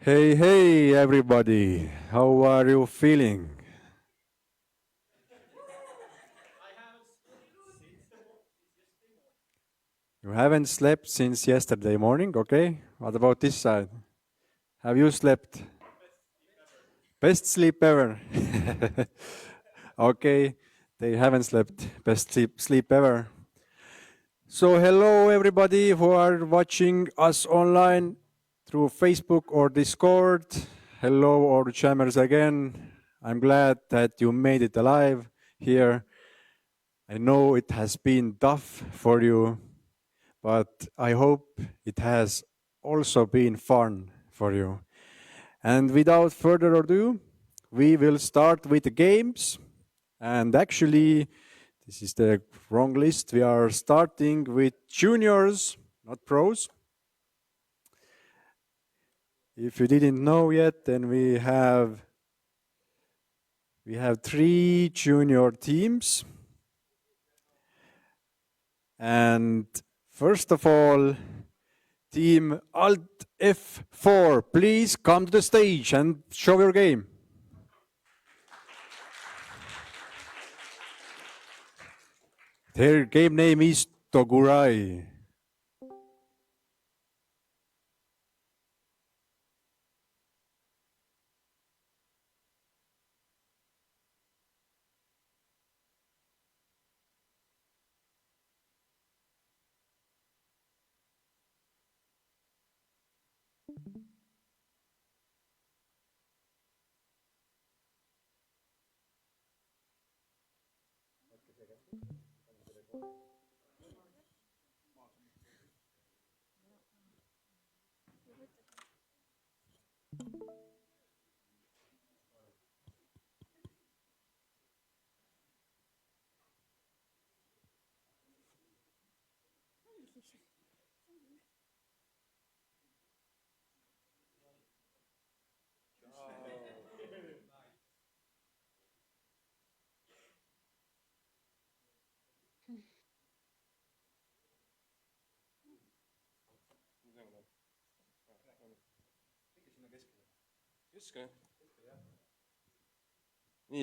Hey, everybody. How are you feeling? You haven't slept since yesterday morning, okay? What about this side? Have you slept? Best sleep ever. Okay, they haven't slept. Best sleep ever. So, hello, everybody who are watching us online through Facebook or Discord. Hello, all the jammers again. I'm glad that you made it alive here. I know it has been tough for you, but I hope it has also been fun for you. And without further ado, we will start with the games. And actually, this is the wrong list. We are starting with juniors, not pros. If you didn't know yet, then we have three junior teams. And first of all, Team Alt F4, please come to the stage and show your game. Their game name is Togurai.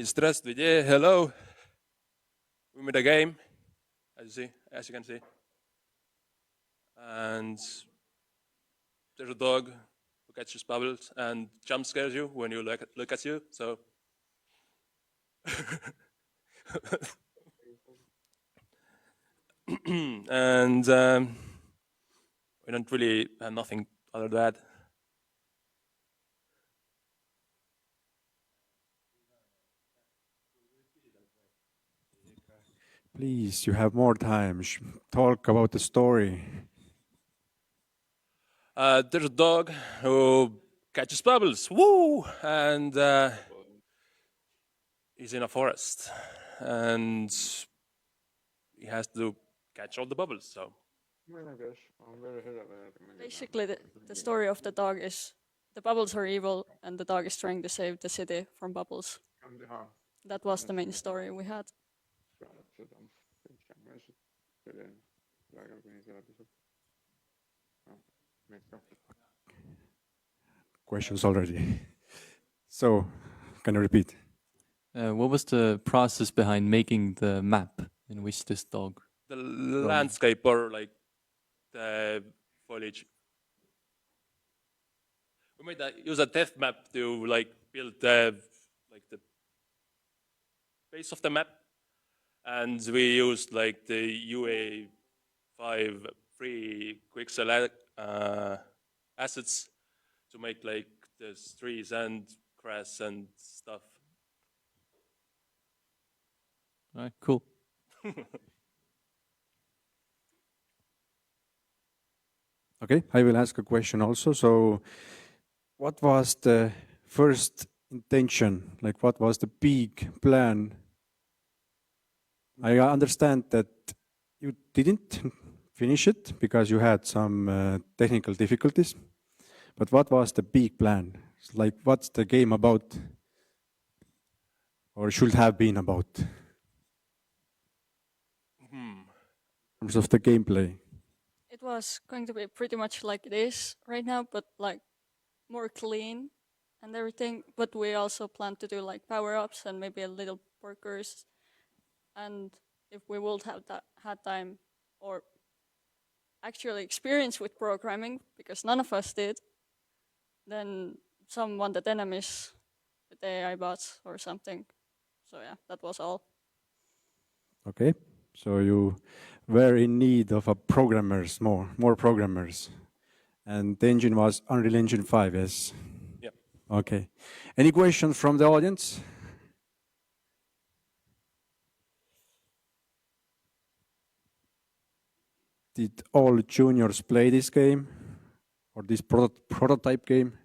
Здравствуйте, hello. We made a game, as you can see. And there's a dog who catches bubbles and jump scares you when you look at you. So and we don't really have nothing other than that. Please, you have more time. Talk about the story. There's a dog who catches bubbles, woo! And he's in a forest, and he has to catch all the bubbles. So Basically, the story of the dog is the bubbles are evil, and the dog is trying to save the city from bubbles. That was the main story we had. Questions already. So, can you repeat? What was the process behind making the map in which this dog? the landscape or like the foliage. We use a depth map to like build the base of the map, and we used like the UA5 free quick select assets to make like the trees and grass and stuff. All right, cool. Okay, I will ask a question also. So, what was the first intention? Like, what was the big plan? I understand that you didn't finish it because you had some technical difficulties. But what was the big plan? Like, what's the game about? Or should have been about? In terms of the gameplay. It was going to be pretty much like it is right now, but like more clean and everything. But we also plan to do like power-ups and maybe a little workers. And if we would have had time or actually experience with programming, because none of us did, then some wanted enemies with AI bots or something. So yeah, that was all. Okay, so you were in need of a programmers, more programmers, and the engine was Unreal Engine 5, yes? Yeah. Okay. Any questions from the audience? Did all juniors play this game or this prototype game?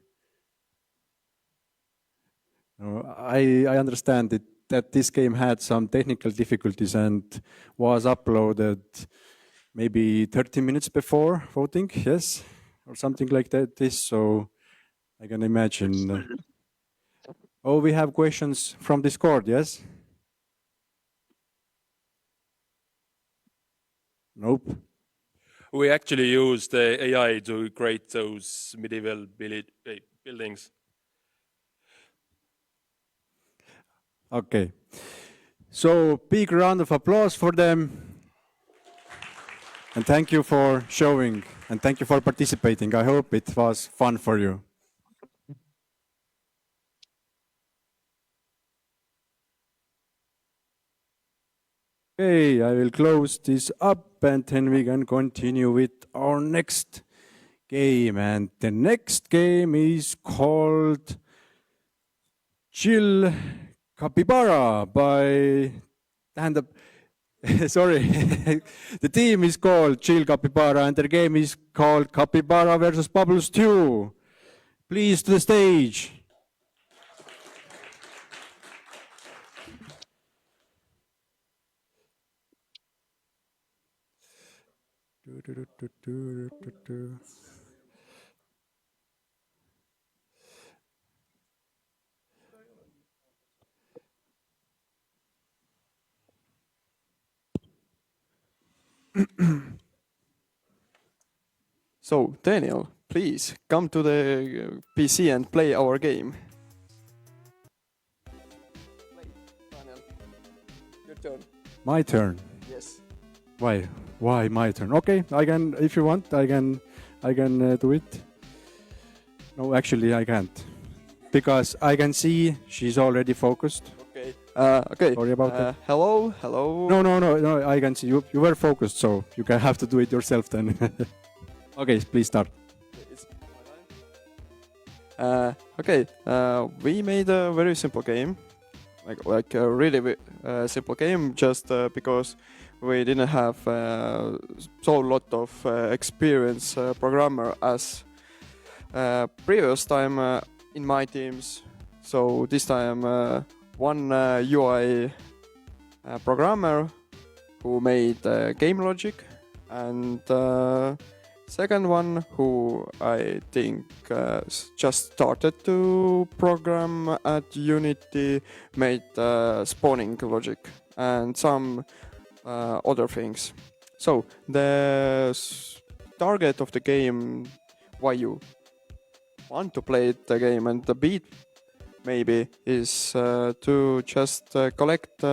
No, I understand that this game had some technical difficulties and was uploaded maybe 30 minutes before voting, yes? Or something like that. So I can imagine. Oh, we have questions from Discord, yes? Nope. We actually used AI to create those medieval buildings. Okay. So big round of applause for them. And thank you for showing and thank you for participating. I hope it was fun for you. Okay, I will close this up and then we can continue with our next game. And the next game is called Chill Capybara by, tähendab, sorry, the team is called Chill Capybara and their game is called Capybara versus Bubbles 2. Please to the stage. So, Daniel, please come to the PC and play our game. Play, Daniel. Your turn. My turn. Yes. Why? Why my turn? Okay, I can. If you want, I can do it. No, actually, I can't, because I can see she's already focused. Okay. Okay. Sorry about that. Hello. Hello. No. I can see you. You were focused, so you can have to do it yourself then. Okay, please start. Okay. We made a very simple game, like a really simple game, just because we didn't have so lot of experience programmer as previous time in my teams. So this time one UI programmer who made game logic, and second one who I think just started to program at Unity, made spawning logic and some other things. So the target of the game, why you want to play the game and the beat maybe, is to just collect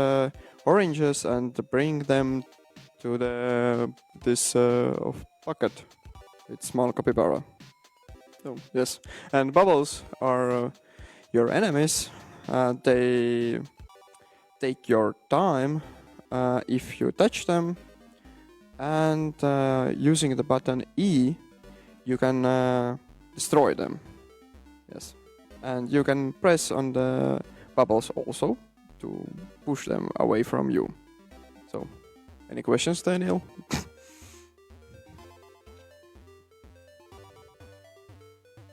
oranges and bring them to this bucket. It's small capybara. So yes, and bubbles are your enemies. They take your time if you touch them, and using the button E, you can destroy them. Yes, and you can press on the bubbles also to push them away from you. So, any questions, Daniel?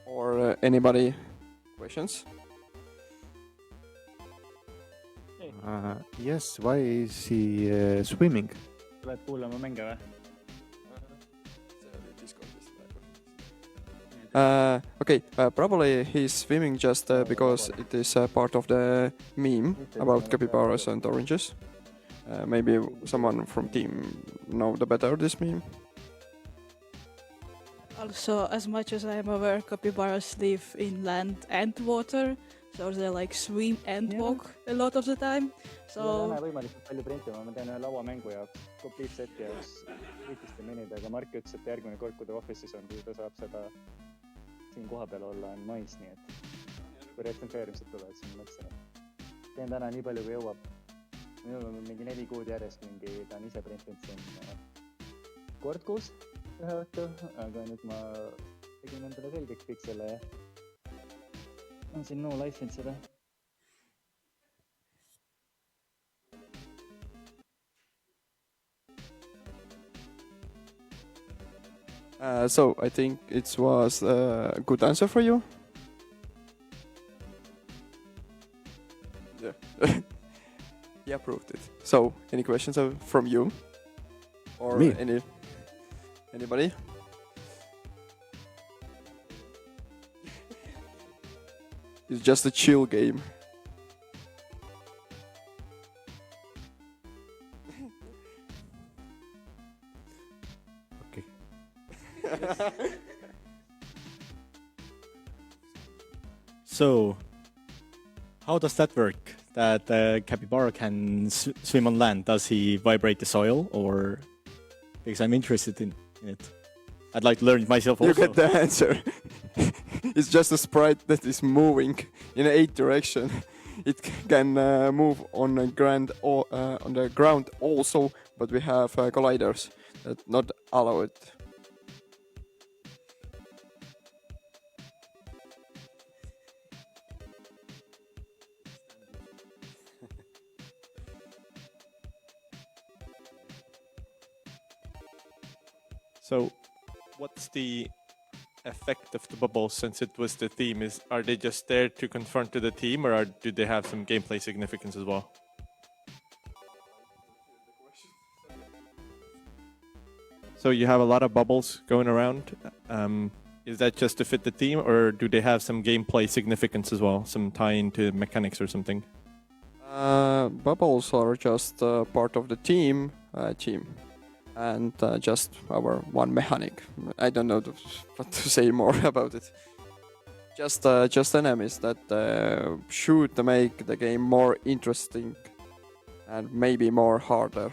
Or anybody? Questions? Yes, why is he swimming? Tuled kuulama mänge või? Okay, probably he's swimming just because it is part of the meme about capybaras and oranges. Maybe someone from team know the better this meme. Also, as much as I am aware, capybaras live in land and water, so they like swim and walk a lot of the time. ei So lähe võimalikult palju printima, ma teen ühe lauamängu jaoks, complete seti jaoks viitiste minida, aga Mark ütles, et järgmine kord, kui ta office'is on, kui ta saab seda siin kohapeal olla, on mais, nii et kui retsenseerimised tulevad, siis ma mõtlesin, et teen täna nii palju, kui jõuab. Minul on mingi 4 kuud järjest mingi, ta on ise printinud siin kord kuus ühe õhtu, aga nüüd ma tegin endale selgeks kõik selle ja on siin no life inud seda. So I think it was a good answer for you. Yeah. He approved it. So, any questions from you? Or Me? Anybody? It's just a chill game. Okay. So, how does that work? That capybara can swim on land? Does he vibrate the soil, or because I'm interested in it? I'd like to learn it myself also. You get the answer. It's just a sprite that is moving in 8 direction. It can move on the ground also, but we have colliders that not allow it. So, what's the effect of the bubbles since it was the theme? Are they just there to confront to the team, or do they have some gameplay significance as well? So you have a lot of bubbles going around. Is that just to fit the theme, or do they have some gameplay significance as well, some tie into mechanics or something? Bubbles are just part of the team, and just our one mechanic. I don't know what to say more about it. Just enemies that should make the game more interesting and maybe more harder.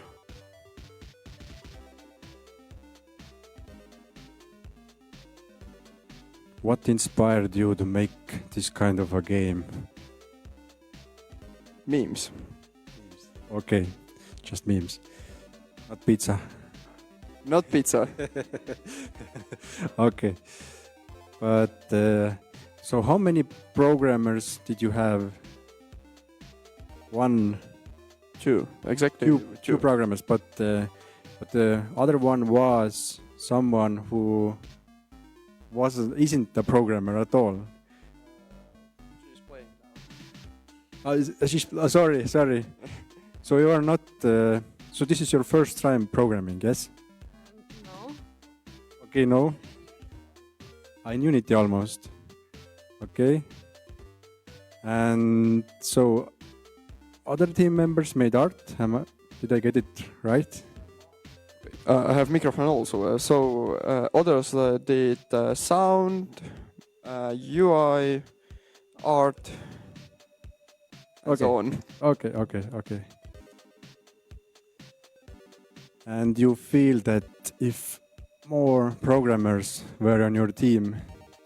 What inspired you to make this kind of a game? Memes. Okay, just memes. Not pizza. Not pizza. Okay. But so how many programmers did you have? One, Two, exactly. two programmers, but the other one was someone who isn't a programmer at all. She's playing now. Sorry. So you are not. So this is your first time programming, yes? No. Okay, no. In Unity almost. Okay. And so other team members made art. Did I get it right? I have microphone also. So others did sound, UI, art, and so on. Okay. And you feel that if more programmers were on your team,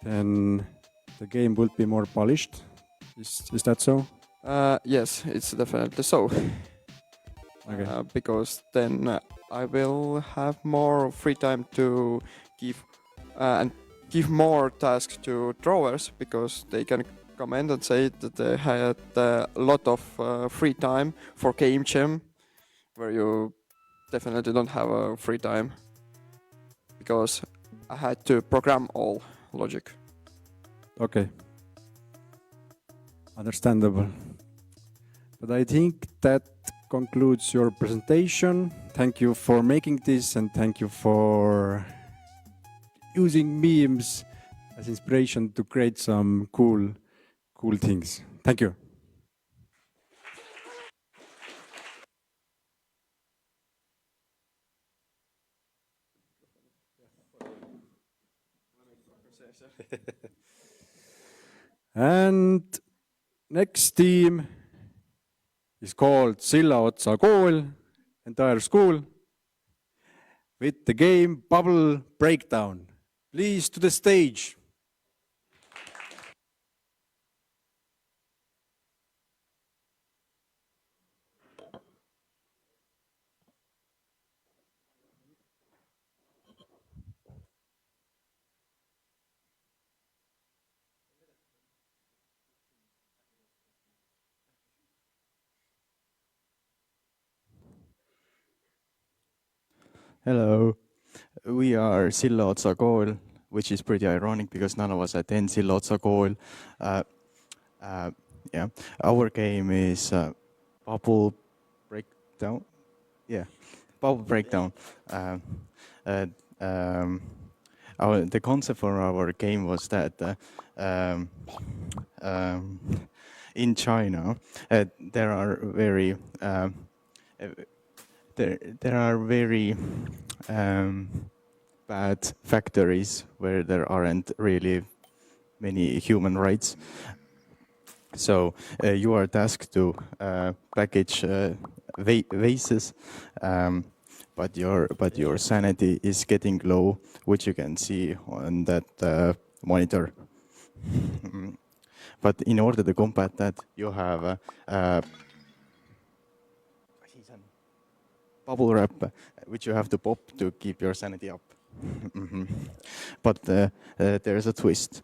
then the game would be more polished? Is that so? Yes, it's definitely so. Okay. Because then I will have more free time to give more tasks to drawers, because they can comment and say that they had a lot of free time for game jam, where you definitely don't have free time, because I had to program all logic. Okay. Understandable. But I think that concludes your presentation. Thank you for making this, and thank you for using memes as inspiration to create some cool things. Thank you. And next team is called Silla Otsa Kool, entire school, with the game Bubble Breakdown. Please to the stage. Hello, we are Silla Otsa Kool, which is pretty ironic because none of us attend Silla Otsa Kool. Yeah, our game is Bubble Breakdown. Yeah, Bubble Breakdown. Uh, um, the concept for our game was that in China there are very there are very bad factories where there aren't really many human rights. So you are tasked to package vases, but your sanity is getting low, which you can see on that monitor. But in order to combat that, you have bubble wrap, which you have to pop to keep your sanity up. But there's a twist.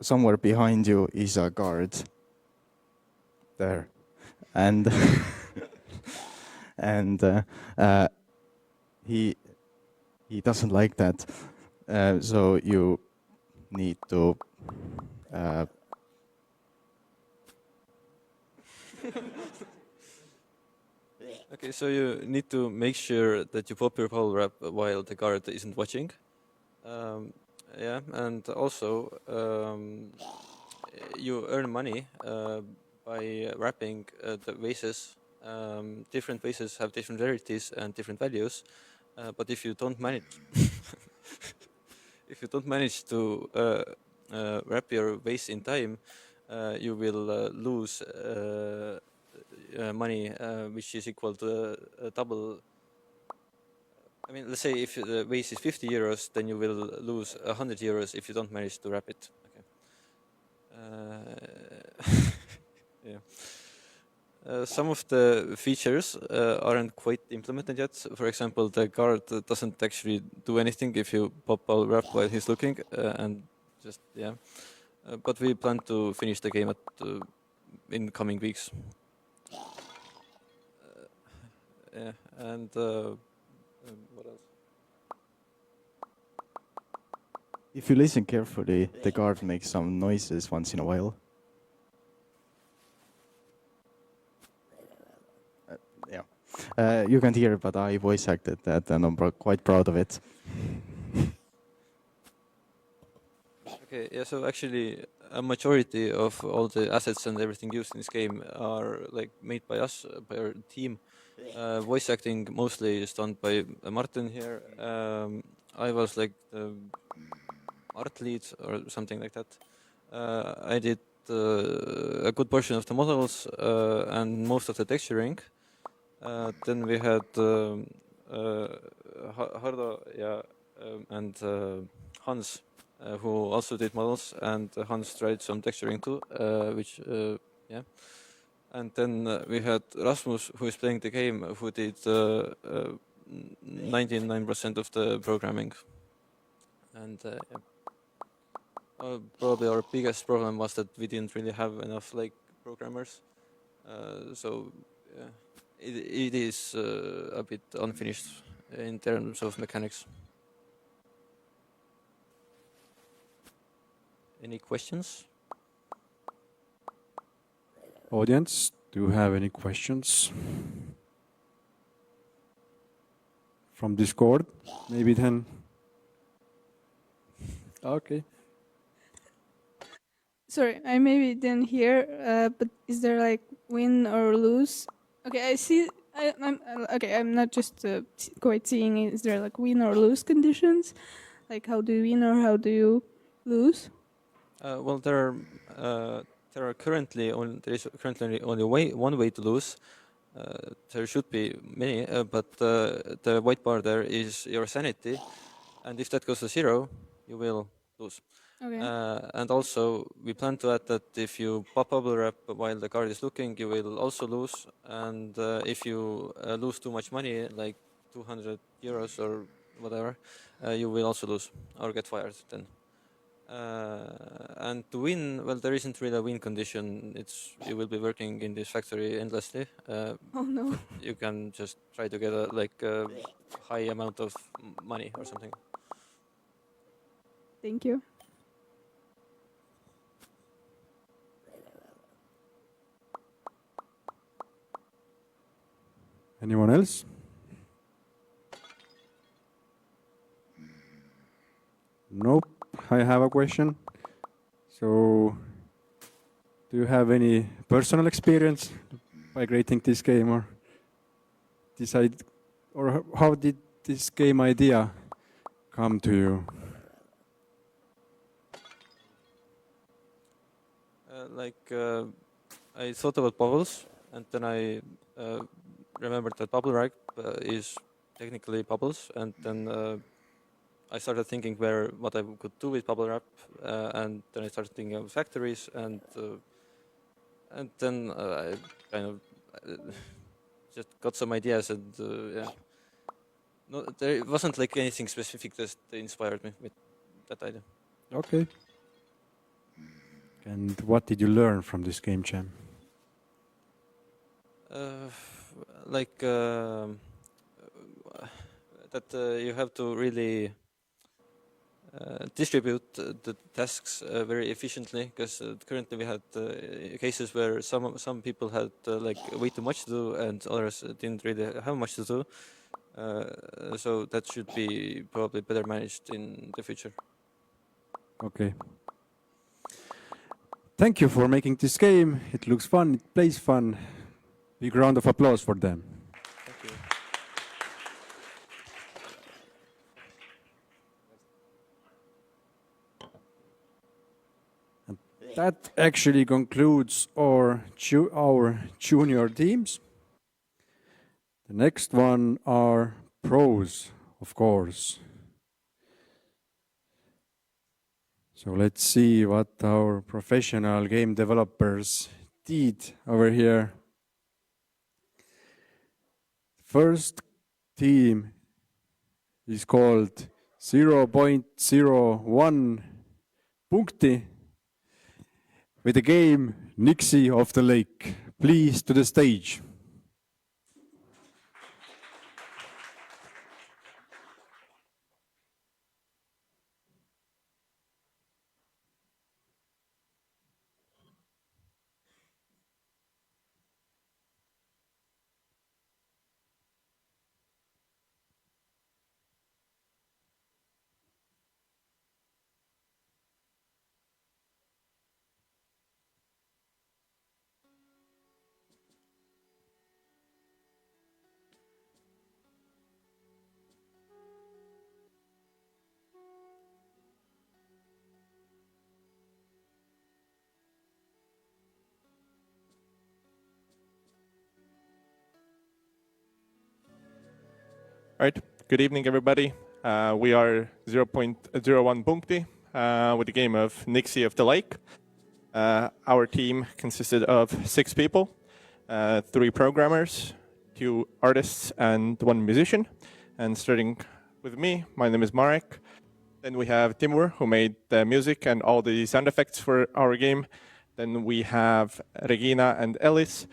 Somewhere behind you is a guard. There, and and he doesn't like that. So you need to. Okay, so you need to make sure that you pop your bubble wrap while the guard isn't watching. Yeah, and also you earn money by wrapping the vases. Different vases have different rarities and different values, but if you don't manage, if you don't manage to wrap your vase in time, you will lose money, which is equal to double. I mean, let's say if the vase is 50 euros, then you will lose 100 euros if you don't manage to wrap it. Okay. Yeah. Some of the features aren't quite implemented yet. For example, the guard doesn't actually do anything if you pop a wrap while he's looking, and just yeah. But we plan to finish the game in coming weeks. Yeah, and what else? If you listen carefully, the guard makes some noises once in a while. Yeah, you can't hear it, but I voice acted that, and I'm quite proud of it. Okay, yeah. So actually, a majority of all the assets and everything used in this game are like made by us, by our team. Voice acting mostly is done by Martin here. I was like the art lead or something like that. I did a good portion of the models and most of the texturing. Then we had Hardo, yeah, and Hans, who also did models, and Hans tried some texturing too, which yeah. And then we had Rasmus, who is playing the game, who did 99% of the programming. And yeah. Probably our biggest problem was that we didn't really have enough like programmers. So yeah, it is a bit unfinished in terms of mechanics. Any questions? Audience, do you have any questions from Discord? Maybe then. Okay. Sorry, I maybe didn't hear, but is there like win or lose? Okay, I see. I'm okay. I'm not just quite seeing it. Is there like win or lose conditions? Like how do you win or how do you lose? Well, there are currently only one way to lose. There should be many, but the white bar there is your sanity, and if that goes to 0, you will lose. Okay. And also, we plan to add that if you pop bubble wrap while the card is looking, you will also lose. And if you lose too much money, like 200 euros or whatever, you will also lose or get fired then. And to win, well, there isn't really a win condition. You will be working in this factory endlessly. Oh no. You can just try to get a high amount of money or something. Thank you. Anyone else? Nope. I have a question. So, do you have any personal experience by creating this game, or how did this game idea come to you? I thought about bubbles, and then I remembered that bubble wrap is technically bubbles, and then I started thinking what I could do with bubble wrap, and then I started thinking of factories, and then I kind of just got some ideas, and yeah. No, there wasn't like anything specific that inspired me with that idea. Okay. And what did you learn from this game jam? That you have to really distribute the tasks very efficiently, because currently we had cases where some people had like way too much to do and others didn't really have much to do. So that should be probably better managed in the future. Okay. Thank you for making this game. It looks fun, it plays fun. Big round of applause for them. Thank you. And that actually concludes our junior teams. The next one are pros, of course. So let's see what our professional game developers did over here. First team is called 0.01 Punkti with the game Nixie of the Lake. Please to the stage. All right. Good evening, everybody. We are 0.01 Punkti with the game of Nixie of the Lake. Our team consisted of 6 people, 3 programmers, 2 artists, and 1 musician. And starting with me, my name is Marek. Then we have Timur, who made the music and all the sound effects for our game. Then we have Regina and Ellis,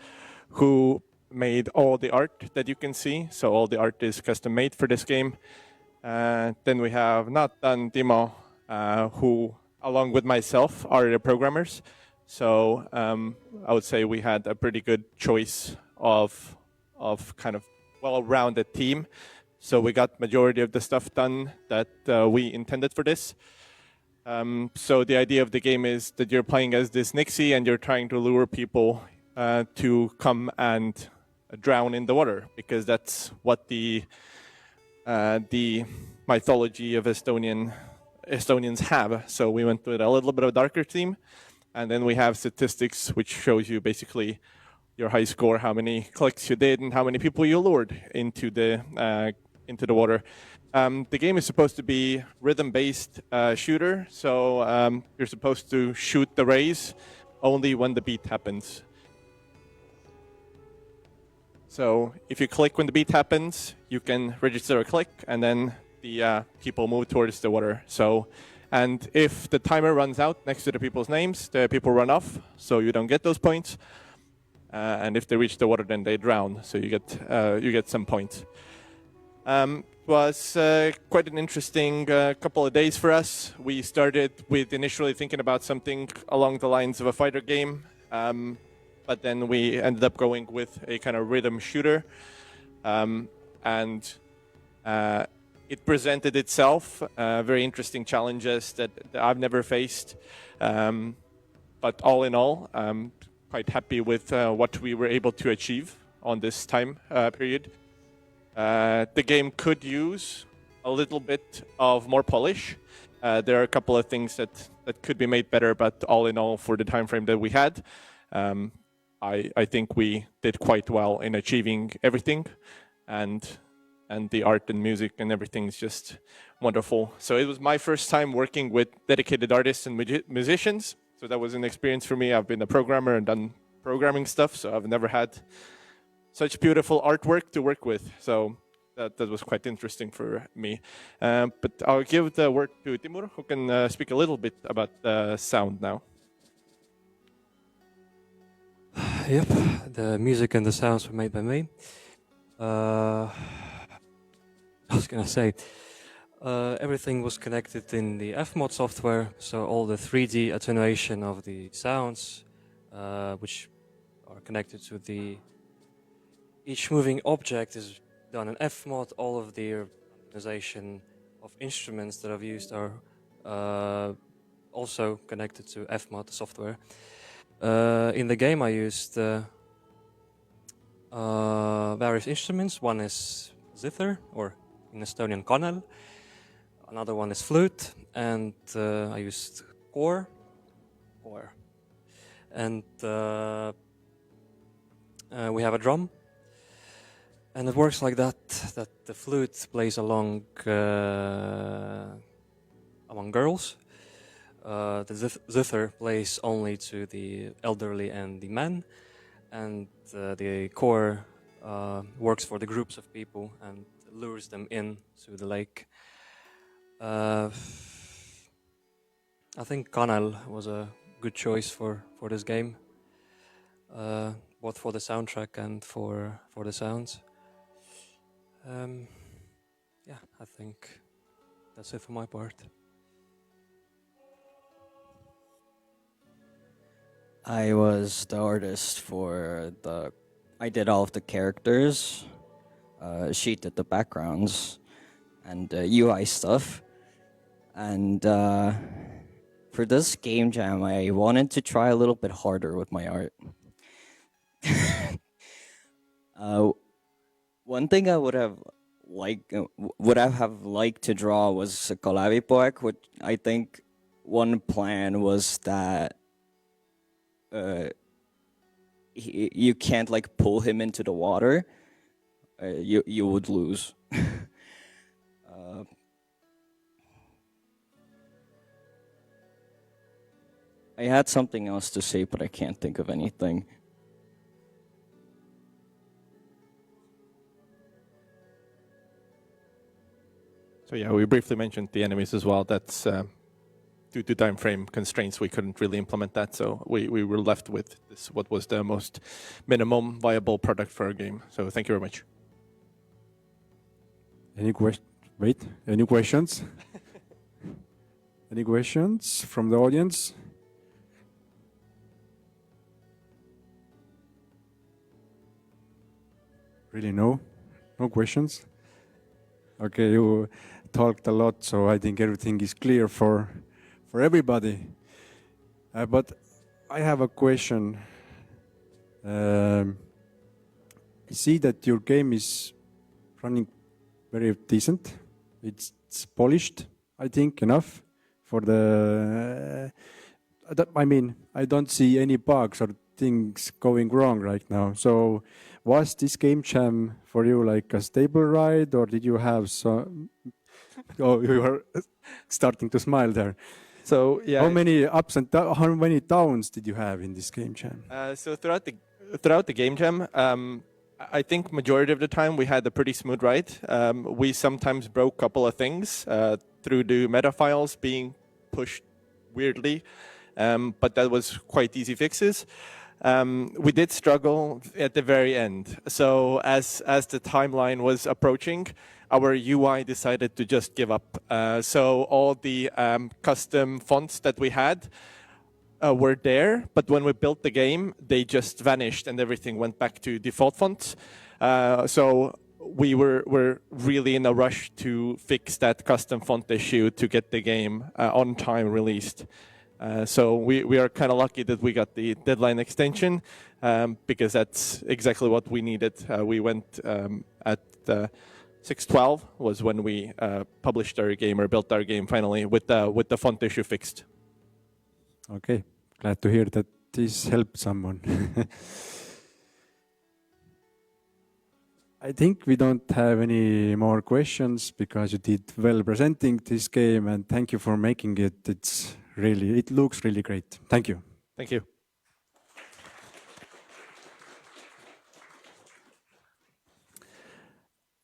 who made all the art that you can see. So all the art is custom made for this game. Then we have Nat and Timo, who, along with myself, are the programmers. So I would say we had a pretty good choice of kind of well-rounded team. So we got majority of the stuff done that we intended for this. So the idea of the game is that you're playing as this Nixie and you're trying to lure people to come and drown in the water, because that's what the mythology of Estonian Estonians have. So we went with a little bit of a darker theme. And then we have statistics, which shows you basically your high score, how many clicks you did, and how many people you lured into the water. The game is supposed to be rhythm-based shooter, so you're supposed to shoot the rays only when the beat happens. So if you click when the beat happens, you can register a click, and then the people move towards the water. So, and if the timer runs out next to the people's names, the people run off, so you don't get those points. And if they reach the water, then they drown, so you get some points. It was quite an interesting couple of days for us. We started with initially thinking about something along the lines of a fighter game. But then we ended up going with a kind of rhythm shooter. And it presented itself very interesting challenges that I've never faced. But all in all, I'm quite happy with what we were able to achieve on this time period. The game could use a little bit of more polish. There are a couple of things that could be made better, but all in all, for the time frame that we had, I think we did quite well in achieving everything, and the art and music and everything is just wonderful. So it was my first time working with dedicated artists and musicians, so that was an experience for me. I've been a programmer and done programming stuff, so I've never had such beautiful artwork to work with. So that was quite interesting for me. But I'll give the word to Timur, who can speak a little bit about the sound now. Yep, the music and the sounds were made by me. I was gonna say, everything was connected in the Fmod software, so all the 3D attenuation of the sounds, which are connected to each moving object is done in Fmod. All of the organization of instruments that I've used are also connected to Fmod software. In the game I used various instruments. One is zither, or in Estonian kanel. Another one is flute, and I used core. And we have a drum. And it works like that the flute plays along among girls. The zither plays only to the elderly and the men, and the core works for the groups of people and lures them in to the lake. I think kanel was a good choice for this game, both for the soundtrack and for the sounds. Yeah, I think that's it for my part. I was the artist for I did all of the characters, she did the backgrounds and UI stuff. And for this game jam, I wanted to try a little bit harder with my art. One thing I would have liked to draw was a Kalevipoeg, which I think one plan was that you can't like pull him into the water. You would lose. I had something else to say, but I can't think of anything. So yeah, we briefly mentioned the enemies as well. That's due to time frame constraints, we couldn't really implement that. So we were left with this, what was the most minimum viable product for our game. So thank you very much. Any questions? Any questions from the audience? Really, no questions? Okay, you talked a lot, so I think everything is clear for everybody. But I have a question. I see that your game is running very decent. It's polished, I think, enough. for the. I mean, I don't see any bugs or things going wrong right now. So, was this game jam for you like a stable ride, or did you have some? Oh, you are starting to smile there. So yeah. How many ups and how many downs did you have in this game jam? So throughout the game jam, I think majority of the time we had a pretty smooth ride. We sometimes broke a couple of things through the meta files being pushed weirdly, but that was quite easy fixes. We did struggle at the very end. So as the timeline was approaching, our UI decided to just give up. So all the custom fonts that we had were there, but when we built the game, they just vanished and everything went back to default fonts. So we were really in a rush to fix that custom font issue to get the game on time released. So we are kind of lucky that we got the deadline extension because that's exactly what we needed. We went at 6/12 was when we published our game or built our game finally with the font issue fixed. Okay, glad to hear that this helped someone. I think we don't have any more questions because you did well presenting this game, and thank you for making it. It looks really great. Thank you. Thank you.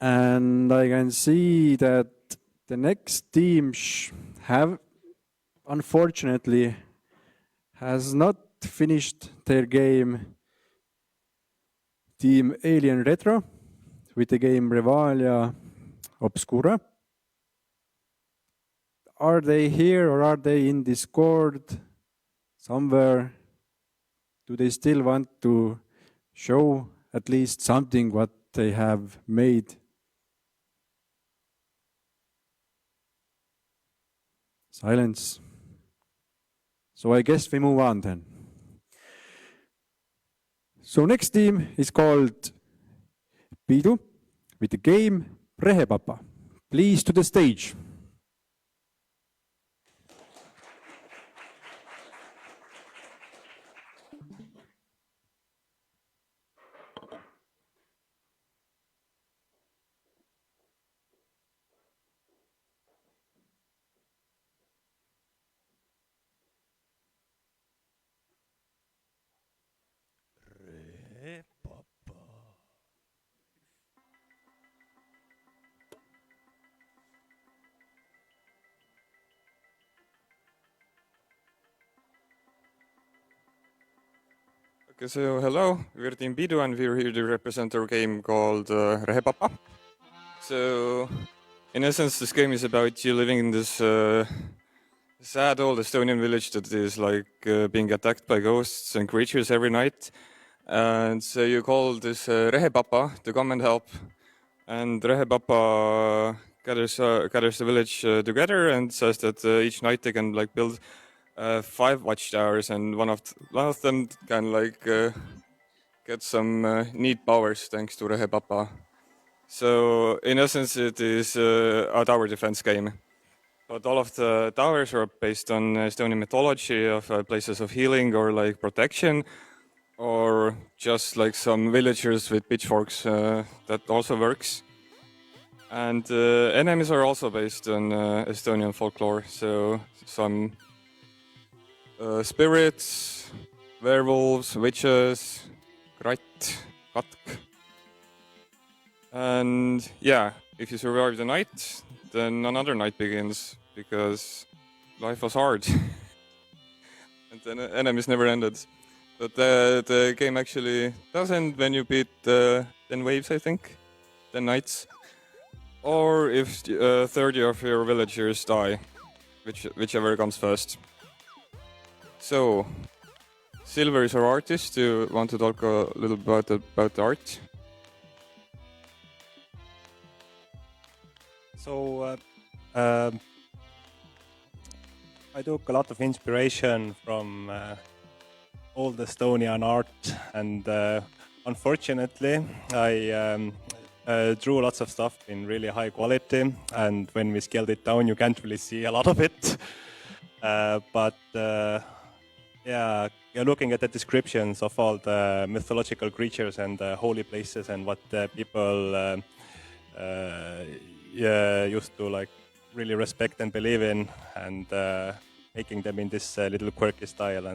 And I can see that the next team have, unfortunately, has not finished their game. Team Alien Retro with the game Revalia Obscura. Are they here or are they in Discord somewhere? Do they still want to show at least something what they have made? Silence. So I guess we move on then. So next team is called Pidu with the game Rehepapa. Please to the stage. Okay, so hello, we're Team Bidu and we're here to represent our game called Rehepapa. So, in essence, this game is about you living in this sad old Estonian village that is like being attacked by ghosts and creatures every night. And so you call this Rehepapa to come and help. And Rehepapa gathers the village together and says that each night they can like build 5 watchtowers, and one of them can like get some neat powers thanks to Rehepapa. So in essence, it is a tower defense game. But all of the towers are based on Estonian mythology of places of healing or like protection, or just like some villagers with pitchforks. That also works. And enemies are also based on Estonian folklore. So some spirits, werewolves, witches, krat, katk. And yeah, if you survive the night, then another night begins, because life was hard. And then enemies never ended. But the game actually does end when you beat 10 waves, I think, 10 nights. Or if 30 of your villagers die, whichever comes first. So, Silver is our artist. Do you want to talk a little bit about the art? So, I took a lot of inspiration from old Estonian art, and unfortunately, I drew lots of stuff in really high quality, and when we scaled it down, you can't really see a lot of it. But yeah, looking at the descriptions of all the mythological creatures and holy places and what people used to like really respect and believe in, and making them in this little quirky style,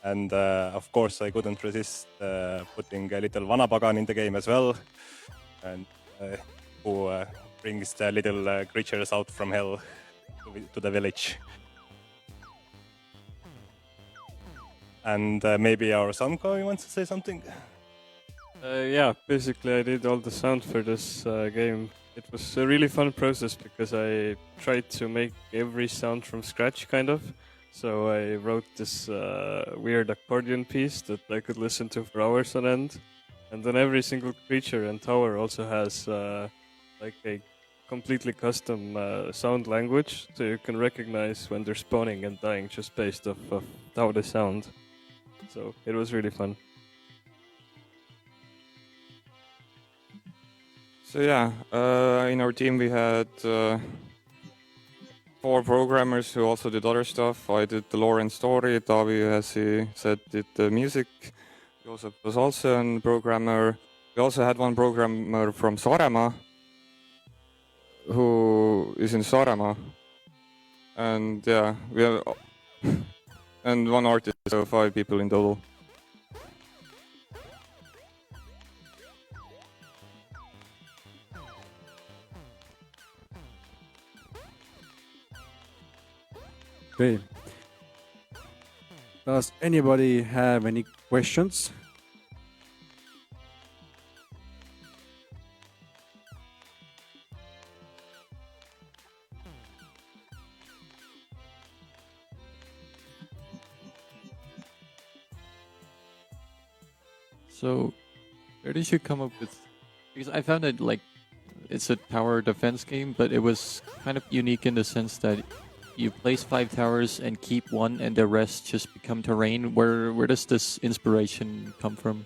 and of course I couldn't resist putting a little Vanapagan in the game as well, and who brings the little creatures out from hell to the village. And maybe our Samko wants to say something. Yeah, basically I did all the sound for this game. It was a really fun process because I tried to make every sound from scratch, kind of. So I wrote this weird accordion piece that I could listen to for hours on end. And then every single creature and tower also has like a completely custom sound language, so you can recognize when they're spawning and dying just based off of how they sound. So it was really fun. So yeah, in our team we had 4 programmers who also did other stuff. I did the lore and story. Tavi, as he said, did the music. Joseph was also a programmer. We also had one programmer from Saaremaa, who is in Saaremaa. And yeah, we have and one artist, so 5 people in total. Okay. Does anybody have any questions? So, where did you come up with? Because I found it like it's a tower defense game, but it was kind of unique in the sense that you place 5 towers and keep 1, and the rest just become terrain. Where does this inspiration come from?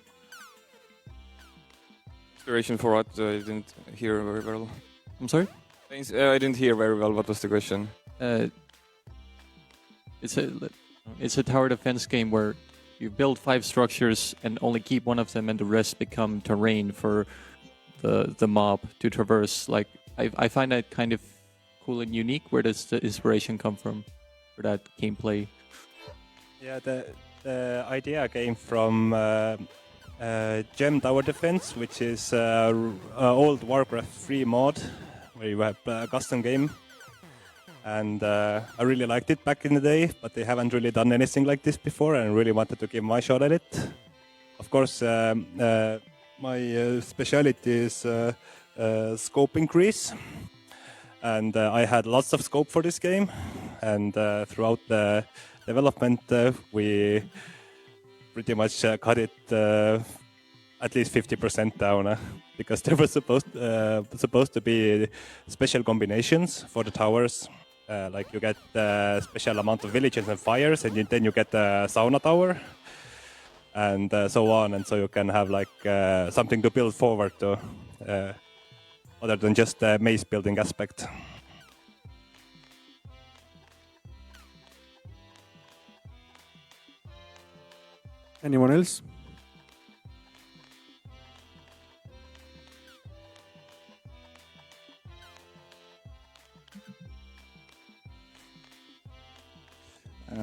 Inspiration for what? I didn't hear very well. I'm sorry? I didn't hear very well. What was the question? It's a tower defense game where you build 5 structures and only keep 1 of them, and the rest become terrain for the mob to traverse. Like I find that kind of cool and unique. Where does the inspiration come from for that gameplay? Yeah, the idea came from Gem Tower Defense, which is old Warcraft 3 mod where you have a custom game. And I really liked it back in the day, but they haven't really done anything like this before, and really wanted to give my shot at it. Of course, my speciality is scope increase, and I had lots of scope for this game, and throughout the development we pretty much cut it at least 50% down, because there were supposed to be special combinations for the towers. Like you get a special amount of villages and fires, and then you get a sauna tower, and so on, and so you can have like something to build forward to, other than just the maze building aspect. Anyone else?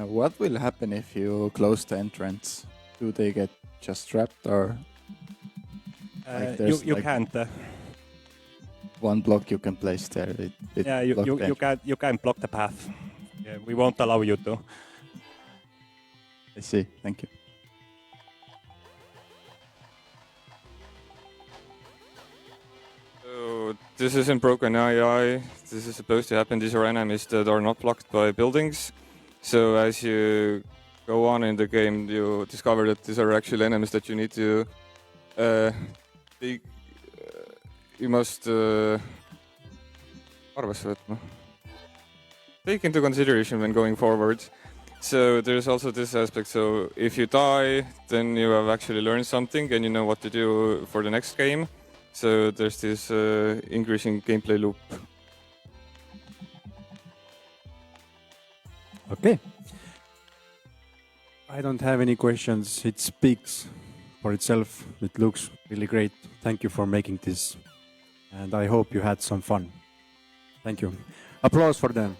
What will happen if you close the entrance? Do they get just trapped, or You can't. One block you can place there? Yeah, you can't block the path. Yeah, we won't allow you to. I see. Thank you. So this isn't broken AI. This is supposed to happen. These are enemies that are not blocked by buildings. So as you go on in the game, you discover that these are actually enemies that you need to you must arvesse võtma. Take into consideration when going forward. So there's also this aspect. So if you die, then you have actually learned something and you know what to do for the next game. So there's this increasing gameplay loop. Okay. I don't have any questions. It speaks for itself. It looks really great. Thank you for making this. And I hope you had some fun. Thank you. Applause for them.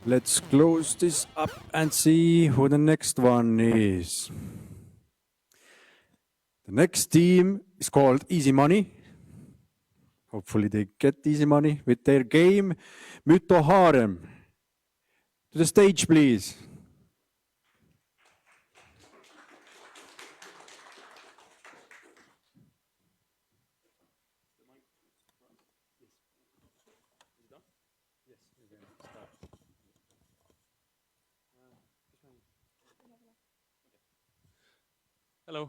Let's close this up and see who the next one is. The next team is called Easy Money. Hopefully they get easy money with their game Mytho Harem. To the stage, please. Hello,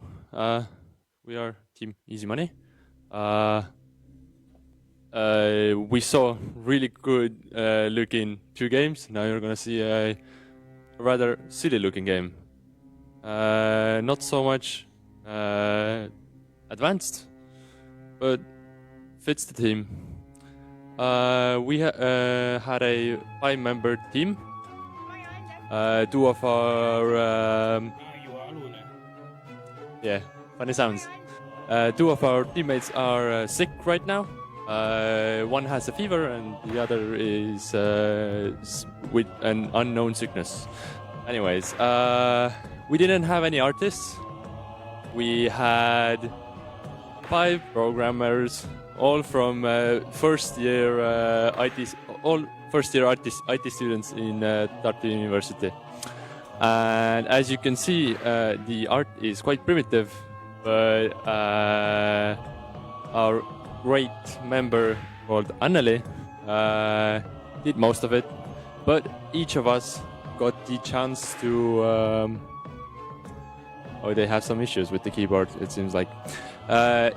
we are Team Easy Money. We saw really good looking 2 games. Now you're gonna see a rather silly looking game. Not so much advanced, but fits the theme. We had a 5-member team. 2 of our yeah, funny sounds. 2 of our teammates are sick right now. One has a fever and the other is with an unknown sickness. Anyways, we didn't have any artists. We had 5 programmers, all from first year IT students in Tartu University. And as you can see, the art is quite primitive, but our great member called Anneli did most of it. But each of us got the chance to... oh, they have some issues with the keyboard, it seems like.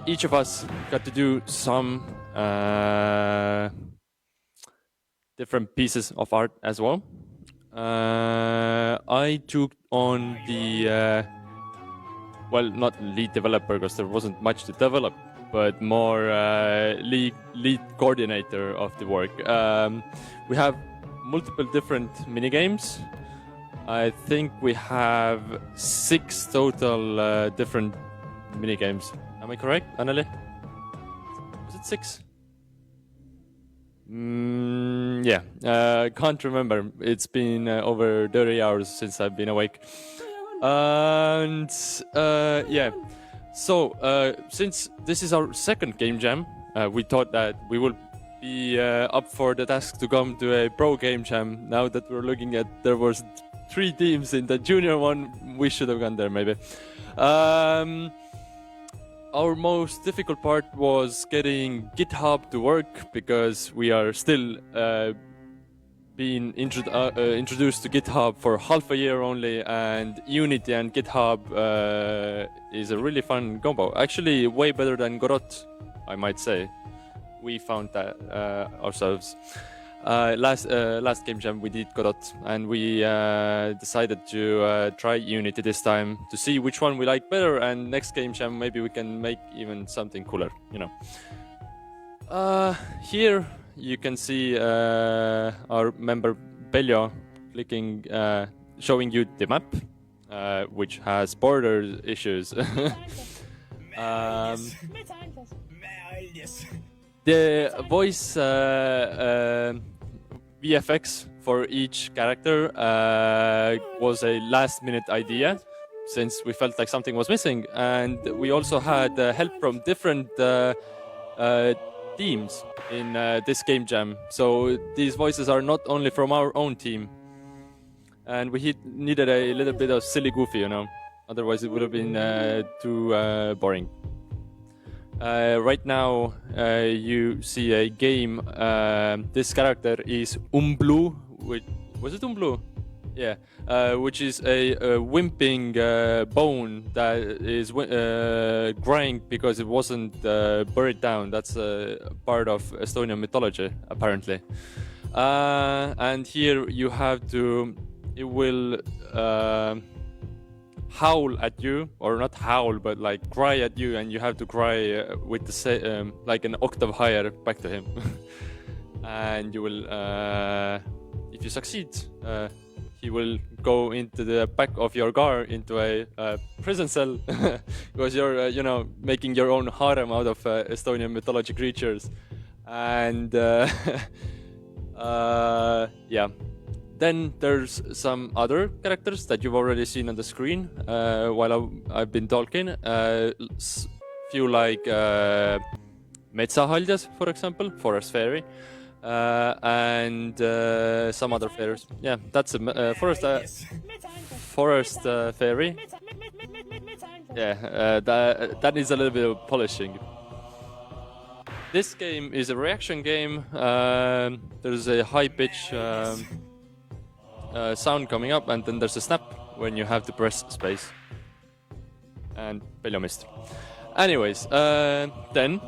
Each of us got to do some different pieces of art as well. I took on the, well, not lead developer because there wasn't much to develop, but more lead coordinator of the work. We have multiple different minigames. I think we have 6 total different minigames. Am I correct, Anneli? Was it 6? Yeah, can't remember. It's been over 30 hours since I've been awake. And yeah, so since this is our second game jam, we thought that we would be up for the task to come to a pro game jam. Now that we're looking at, there was 3 teams in the junior one, we should have gone there maybe. Our most difficult part was getting GitHub to work because we are still being introduced to GitHub for half a year only, and Unity and GitHub is a really fun combo. Actually, way better than Godot, I might say. We found that ourselves. Last game jam we did Godot, and we decided to try Unity this time to see which one we like better, and next game jam maybe we can make even something cooler, you know. Here you can see our member Peljo clicking, showing you the map, which has border issues. The voice VFX for each character was a last-minute idea, since we felt like something was missing, and we also had help from different teams in this game jam. So these voices are not only from our own team, and we needed a little bit of silly goofy, you know. Otherwise, it would have been too boring. Right now, you see a game. This character is Umblu. Was it Umblu? Yeah. Which is a wimping bone that is crying because it wasn't buried down. That's part of Estonian mythology, apparently. And here you have to. It will howl at you, or not howl, but like cry at you, and you have to cry with the like an octave higher back to him. And you will, if you succeed, he will go into the back of your car into a prison cell because you're, making your own harem out of Estonian mythology creatures. And yeah. Then there's some other characters that you've already seen on the screen while I've been talking. Few like Metsahaljas, for example, Forest Fairy, and some other fairies. Yeah, that's a forest fairy. Yeah, that needs a little bit of polishing. This game is a reaction game. There's a high pitch sound coming up, and then there's a snap when you have to press space. And Peljo missed. Anyways, then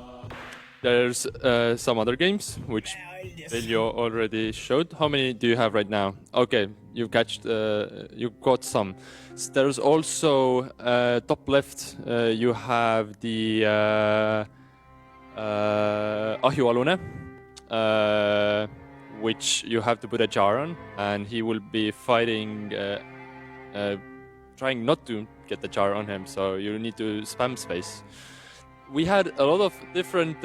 there's some other games which Peljo already showed. How many do you have right now? Okay, you got some. There's also top left. You have the Ahjualune, which you have to put a jar on, and he will be fighting, trying not to get the jar on him, so you need to spam space. We had a lot of different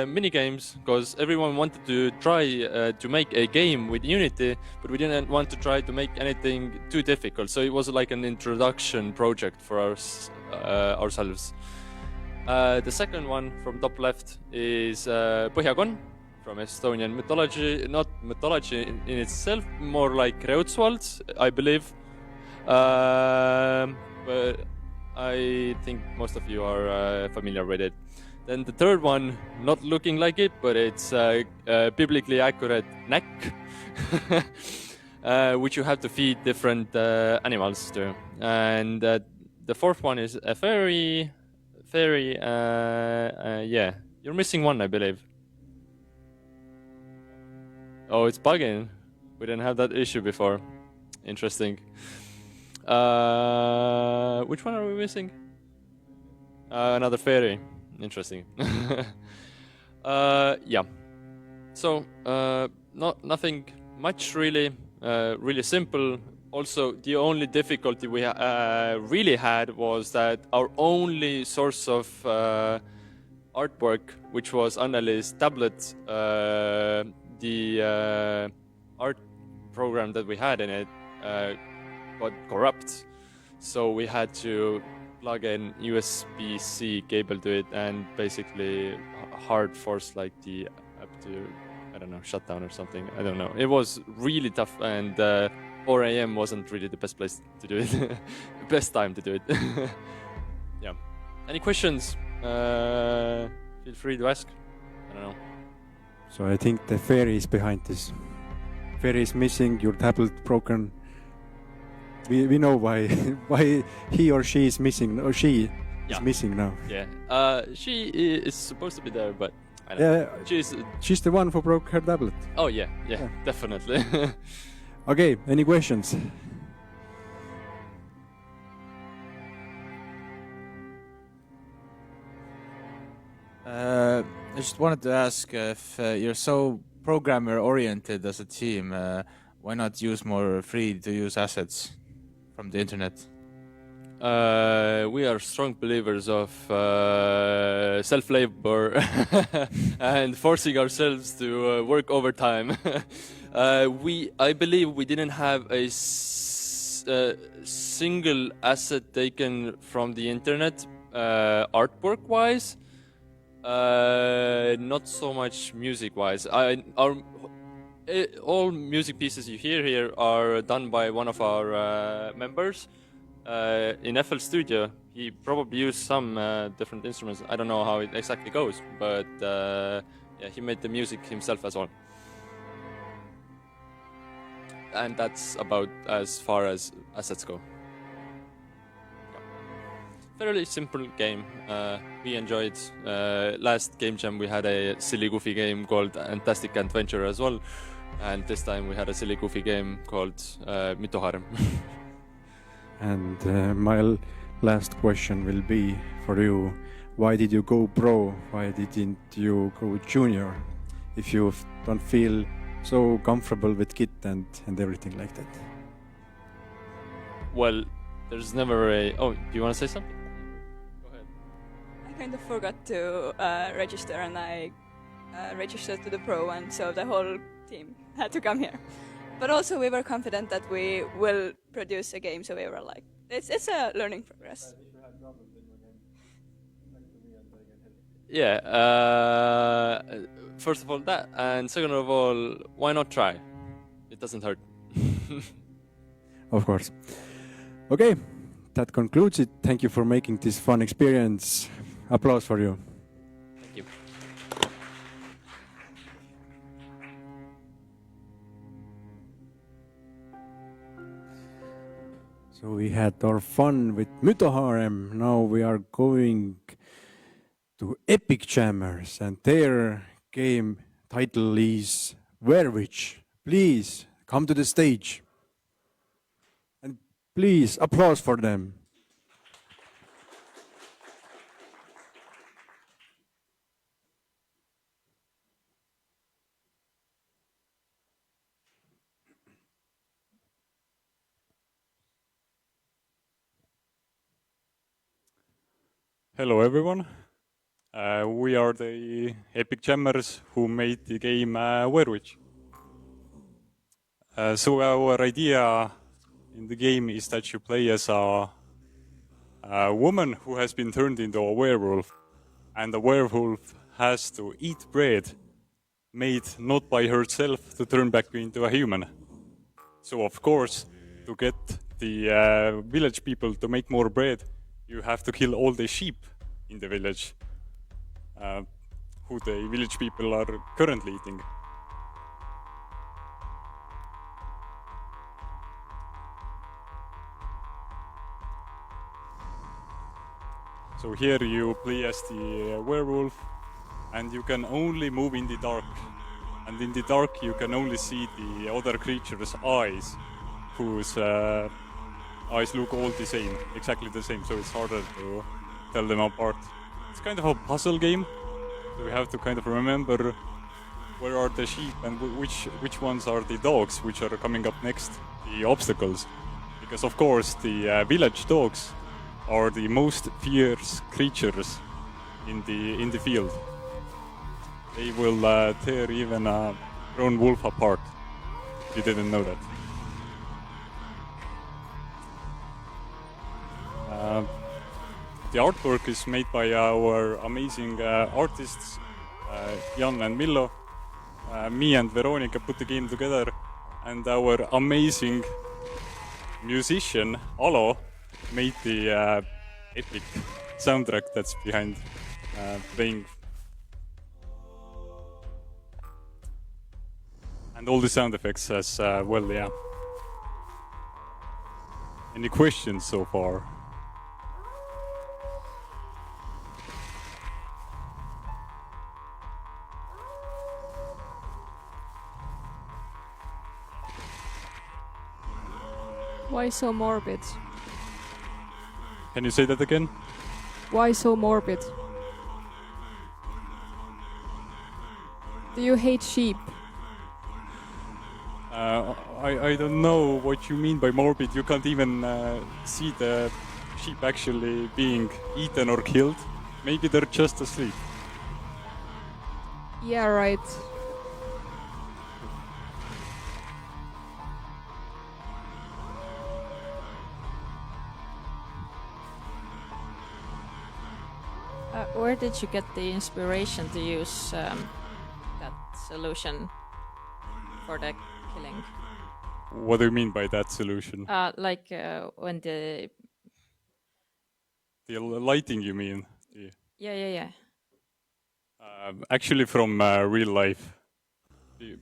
mini games because everyone wanted to try to make a game with Unity, but we didn't want to try to make anything too difficult, so it was like an introduction project for ourselves. The second one from top left is Põhjakon from Estonian mythology, not mythology in itself, more like Reutswald, I believe. But I think most of you are familiar with it. Then the third one, not looking like it, but it's biblically accurate neck, which you have to feed different animals to. And the fourth one is a fairy. Yeah, you're missing one, I believe. Oh, it's bugging. We didn't have that issue before. Interesting. Which one are we missing? Another fairy. Interesting. Yeah. So, nothing much really. Really simple. Also, the only difficulty we really had was that our only source of artwork, which was Anneli's tablet, the art program that we had in it got corrupt. So we had to plug an USB-C cable to it and basically hard force like the app to, I don't know, shut down or something. I don't know. It was really tough, and 4 a.m. wasn't really the best place to do it. Best time to do it. Yeah. Any questions? Feel free to ask. I don't know. So I think the fairy is behind this. Fairy is missing, your tablet broken. We know why why he or she is missing, or she is missing now. Yeah. She is supposed to be there, but I don't know. She's the one who broke her tablet. Oh yeah, definitely. Okay, any questions? I just wanted to ask if you're so programmer-oriented as a team, why not use more free-to-use assets from the internet? We are strong believers of self-labor and forcing ourselves to work overtime. I believe we didn't have a single asset taken from the internet, artwork-wise. Not so much music-wise. All music pieces you hear here are done by one of our members. In FL Studio, he probably used some different instruments. I don't know how it exactly goes, but yeah, he made the music himself as well. And that's about as far as assets go. Fairly simple game. We enjoyed. Last Game Jam we had a silly goofy game called Fantastic Adventure as well, and this time we had a silly goofy game called Mitoharem. And my last question will be for you. Why did you go pro? Why didn't you go junior? If you don't feel so comfortable with Git and everything like that. Well, there's never a. Oh, do you want to say something? I kind of forgot to register, and I registered to the pro, and so the whole team had to come here. But also, we were confident that we will produce a game, so we were like, it's a learning progress. Yeah. First of all, that, and second of all, why not try? It doesn't hurt. Of course. Okay, that concludes it. Thank you for making this fun experience. Applause for you. Thank you. So we had our fun with Mythoharem. Now we are going to Epic Jammers, and their game title is Werewitch. Please come to the stage. And please applause for them. Hello everyone. We are the Epic Jammers who made the game Werewitch. So our idea in the game is that you play as a woman who has been turned into a werewolf, and the werewolf has to eat bread made not by herself to turn back into a human. So of course, to get the village people to make more bread, you have to kill all the sheep in the village, who the village people are currently eating. So here you play as the werewolf, and you can only move in the dark. And in the dark you can only see the other creature's eyes, whose eyes look all the same, exactly the same, so it's harder to tell them apart. It's kind of a puzzle game, so we have to kind of remember where are the sheep and which ones are the dogs which are coming up next, the obstacles. Because of course the village dogs are the most fierce creatures in the field. They will tear even a grown wolf apart. You didn't know that. The artwork is made by our amazing artists, Jan and Millo. Me and Veronica put the game together, and our amazing musician, Alo, made the epic soundtrack that's behind playing. And all the sound effects as well, yeah. Any questions so far? Why so morbid? Can you say that again? Why so morbid? Do you hate sheep? I don't know what you mean by morbid. You can't even see the sheep actually being eaten or killed. Maybe they're just asleep. Yeah, right. Where did you get the inspiration to use that solution for the killing? What do you mean by that solution? Like when the lighting, you mean? Yeah. Actually, from real life,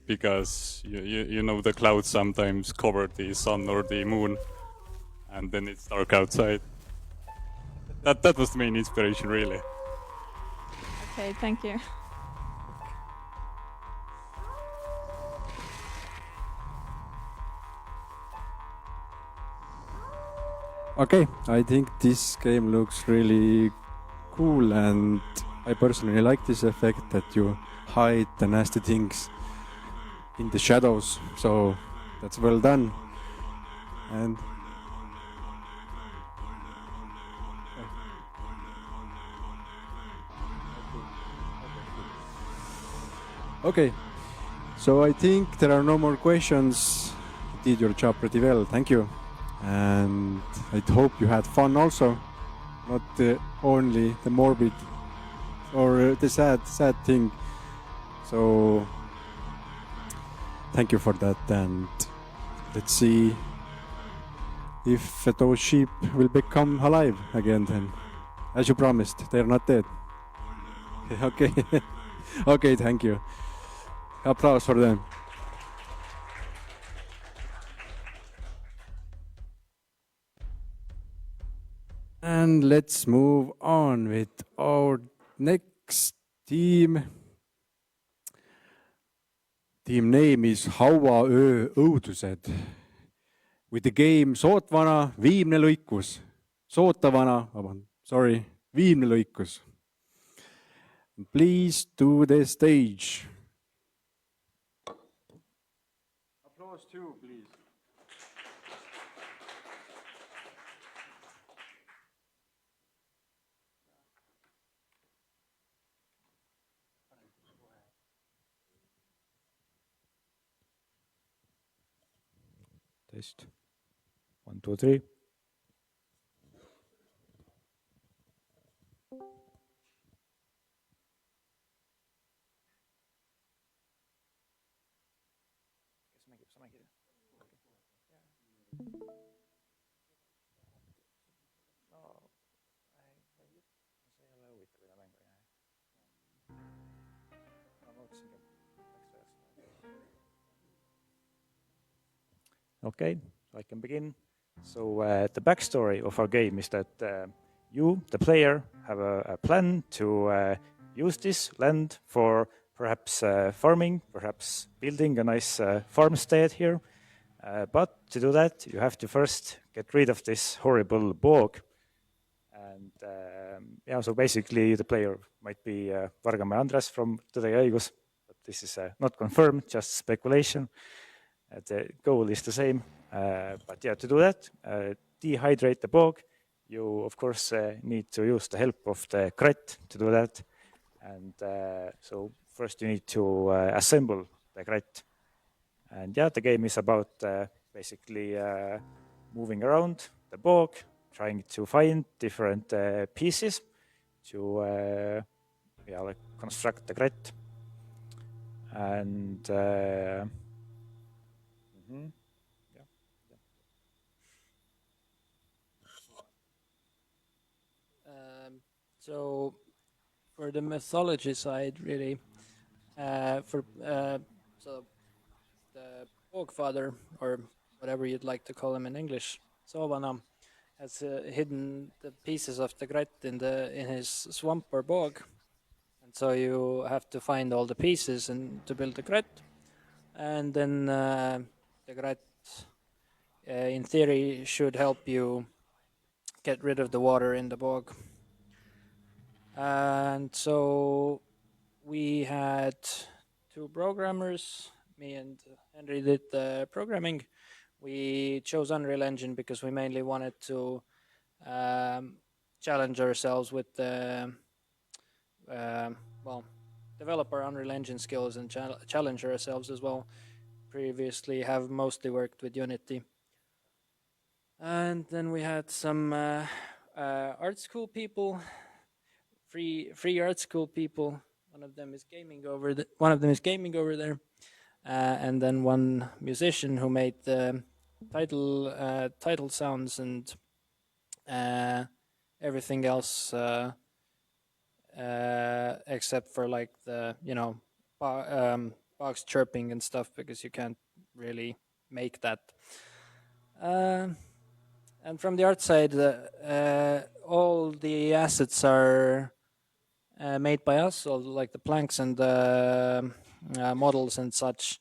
because you know the clouds sometimes cover the sun or the moon, and then it's dark outside. That was the main inspiration, really. Okay, thank you. Okay, I think this game looks really cool, and I personally like this effect that you hide the nasty things in the shadows. So that's well done. And okay, so I think there are no more questions. You did your job pretty well. Thank you. And I hope you had fun also, not only the morbid or the sad thing. So thank you for that, and let's see if those sheep will become alive again then. As you promised, they're not dead. Okay. Okay, thank you. Applause for them. And let's move on with our next team. Team name is Haua öö õudused. With the game Sootvana viimne lõikus. Sootavana, sorry, viimne lõikus. Please to the stage. Applause too, please. Test. 1, 2, 3. Okay, so I can begin. So the backstory of our game is that you, the player, have a plan to use this land for perhaps farming, perhaps building a nice farmstead here. But to do that, you have to first get rid of this horrible bog. And yeah, so basically the player might be Vargamäe Andres from Tõde ja Õigus, but this is not confirmed, just speculation. The goal is the same, but yeah, to do that, dehydrate the bog. You, of course, need to use the help of the grit to do that. And so first you need to assemble the grit. And yeah, the game is about basically moving around the bog, trying to find different pieces to yeah, like construct the grit. And So for the mythology side, really, so the Bogfather, or whatever you'd like to call him in English, Sovana, has hidden the pieces of the grit in his swamp or bog, and so you have to find all the pieces and to build the grit, and then the grit, in theory, should help you get rid of the water in the bog. And so we had two programmers. Me and Henry did the programming. We chose Unreal Engine because we mainly wanted to challenge ourselves with the develop our Unreal Engine skills and challenge ourselves as well. Previously have mostly worked with Unity. And then we had some art school people, free art school people. One of them is gaming over there, and then one musician who made the title sounds and everything else, except for like the box chirping and stuff, because you can't really make that. And from the art side, all the assets are made by us, so like the planks and the models and such,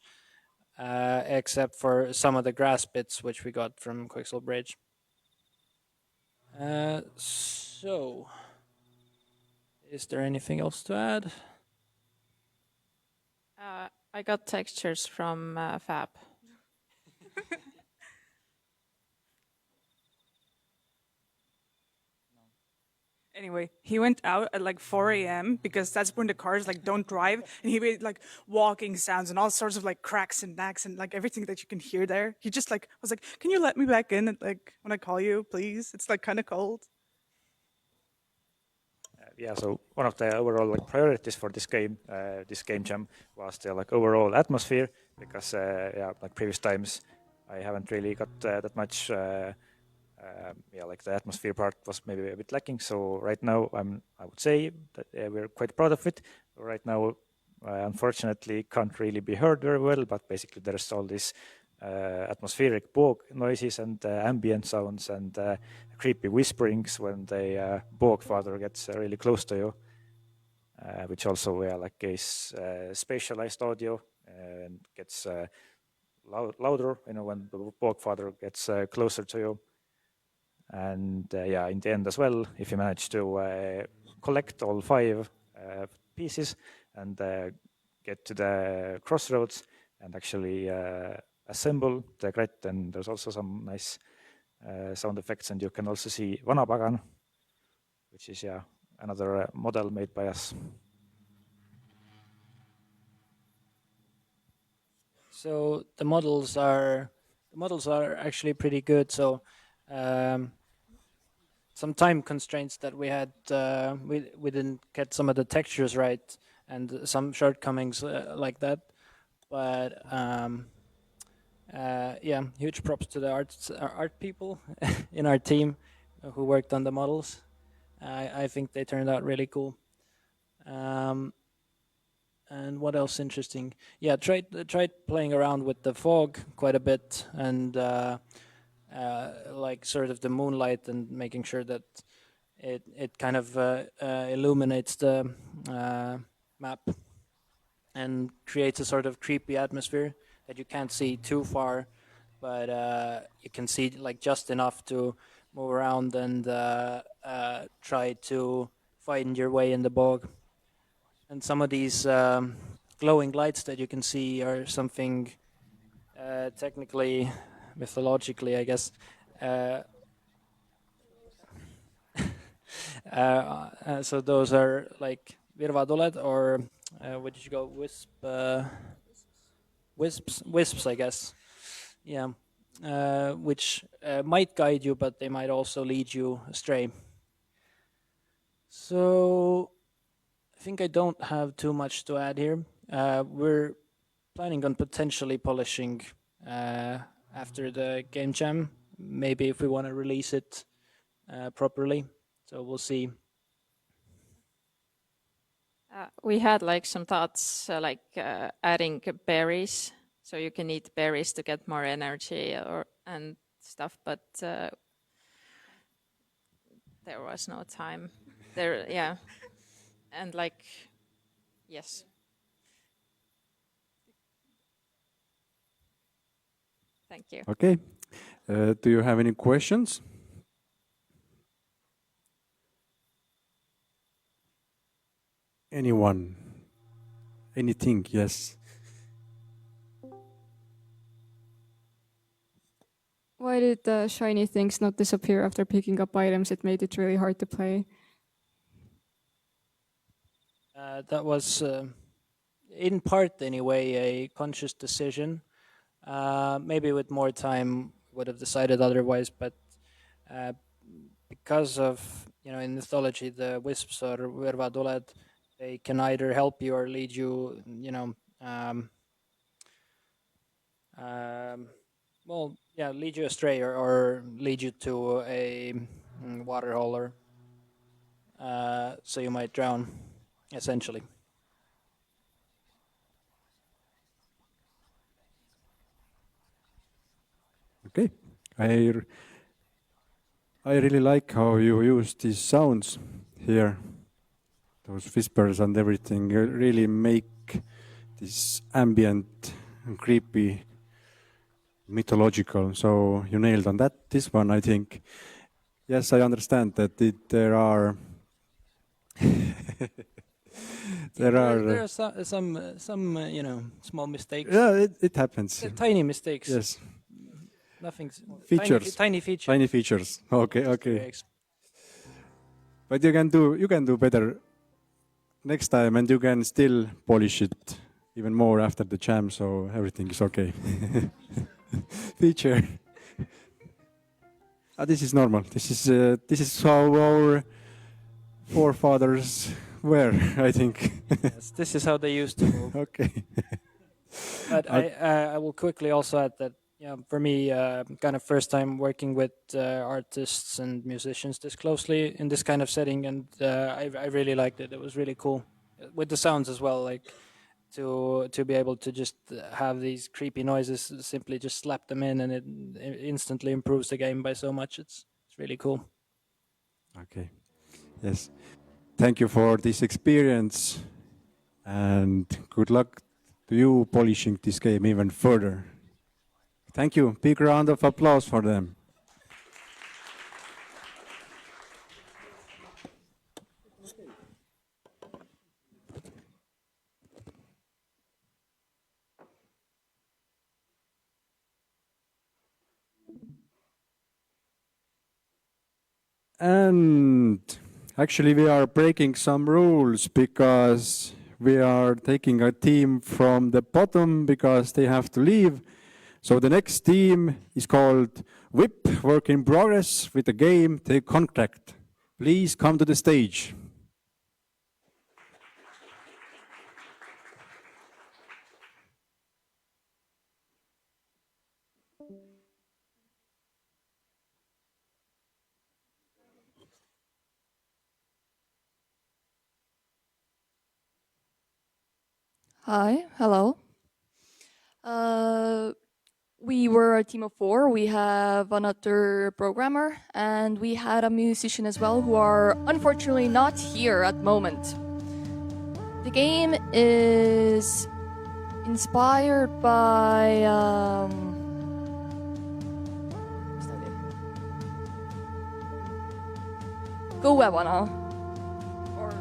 except for some of the grass bits which we got from Quixel Bridge. So, is there anything else to add? I got textures from Fab. Anyway, he went out at like 4 a.m. because that's when the cars like don't drive, and he made like walking sounds and all sorts of like cracks and knacks and like everything that you can hear there. He just like was like, "Can you let me back in? Like when I call you, please? It's like kind of cold." Yeah, so one of the overall like priorities for this game jam was the like overall atmosphere, because yeah, like previous times I haven't really got that much. Yeah, like the atmosphere part was maybe a bit lacking. So right now I would say that we're quite proud of it. Right now, unfortunately, can't really be heard very well, but basically there's all these atmospheric bog noises and ambient sounds and creepy whisperings when the bog father gets really close to you, which also like is spatialized audio and gets louder, you know, when the bog father gets closer to you. And yeah, in the end as well, if you manage to collect all 5 pieces and get to the crossroads and actually assemble the gret, then there's also some nice sound effects, and you can also see Vanapagan, which is yeah another model made by us. So the models are actually pretty good. So some time constraints that we had, we didn't get some of the textures right, and some shortcomings like that. But yeah, huge props to the art people in our team who worked on the models. I think they turned out really cool. And what else interesting? Yeah, tried playing around with the fog quite a bit, and like sort of the moonlight, and making sure that it kind of illuminates the map and creates a sort of creepy atmosphere that you can't see too far, but you can see like just enough to move around and try to find your way in the bog. And some of these glowing lights that you can see are something technically, mythologically, I guess. So those are like virvatuled, or what did you go, wisps, I guess. Yeah, which might guide you, but they might also lead you astray. So I think I don't have too much to add here. We're planning on potentially polishing after the game jam, maybe if we want to release it properly. So we'll see. We had like some thoughts, like adding berries, so you can eat berries to get more energy and stuff, but there was no time. Yeah, and like, yes. Thank you. Okay. Do you have any questions? Anyone? Anything? Yes. Why did the shiny things not disappear after picking up items? It made it really hard to play. That was, in part anyway, a conscious decision. Maybe with more time would have decided otherwise, but because of, in mythology, the wisps or virvatuled, they can either help you or lead you, well, yeah, lead you astray, or lead you to a water hole, so you might drown, essentially. Okay. I really like how you use these sounds here. Those whispers and everything really make this ambient and creepy, mythological. So you nailed on that. This one, I think. Yes, I understand that there are there There are are some small mistakes. yeah, it happens. Tiny mistakes. Yes. Nothing. Features. Tiny features. Tiny features. Okay, okay. Very But you can do better next time, and you can still polish it even more after the jam, so everything is okay. Feature. This is normal. This is how our forefathers were, I think. Yes, this is how they used to move. Okay. But I will quickly also add that for me, kind of first time working with artists and musicians this closely in this kind of setting, and I really liked it. It was really cool with the sounds as well, like to be able to just have these creepy noises, simply just slap them in, and it instantly improves the game by so much. It's really cool. Okay. Yes. Thank you for this experience, and good luck to you polishing this game even further. Thank you. Big round of applause for them. And actually, we are breaking some rules because we are taking a team from the bottom because they have to leave. So the next team is called WIP, Work in Progress, with the game Take Contact. Please come to the stage. Hi, hello. We were a team of 4. We have another programmer and we had a musician as well who are unfortunately not here at the moment. The game is inspired by Goevana or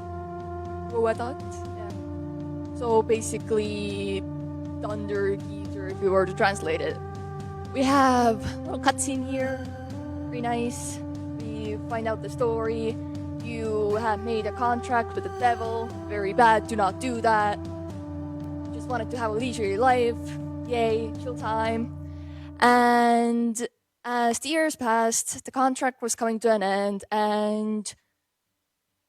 Goetat. Yeah. So basically Thunder Geezer if we were to translate it. We have a little cutscene here, very nice. We find out the story. You have made a contract with the devil, very bad, do not do that. Just wanted to have a leisurely life, yay, chill time. And as the years passed, the contract was coming to an end, and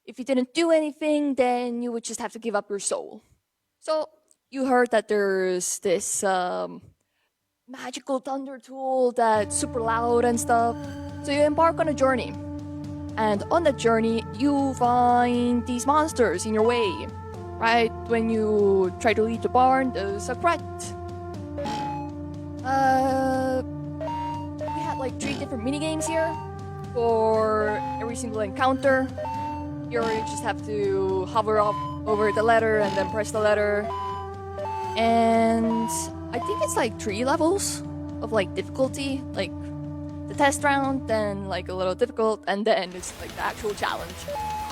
if you didn't do anything, then you would just have to give up your soul. So you heard that there's this magical thunder tool that's super loud and stuff. So you embark on a journey. And on that journey, you find these monsters in your way. Right when you try to leave the barn, there's a threat. We had like 3 different mini games here for every single encounter. You just have to hover up over the letter and then press the letter. And I think it's like 3 levels of like difficulty, like the test round, then like a little difficult, and then it's like the actual challenge.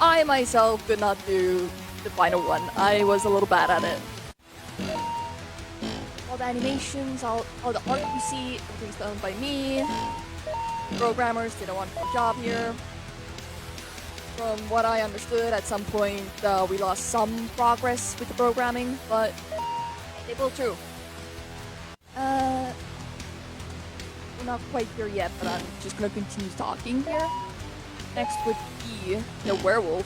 I myself could not do the final one. I was a little bad at it. All the animations, all the art you see, everything's done by me. Programmers did a wonderful job here. From what I understood, at some point we lost some progress with the programming, but they pulled through. We're not quite here yet, but I'm just gonna continue talking here. Next would be the werewolf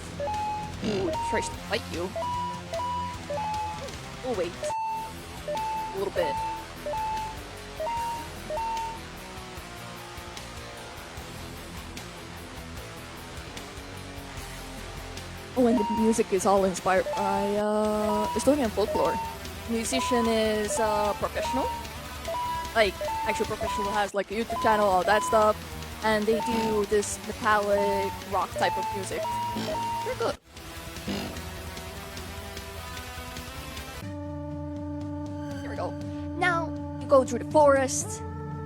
who tries to fight you. We'll wait a little bit. Oh, and the music is all inspired by Estonian folklore. The musician is professional. Like, actual professional, has like a YouTube channel, all that stuff. And they do this metallic rock type of music. Very good. Here we go. Now, you go through the forest,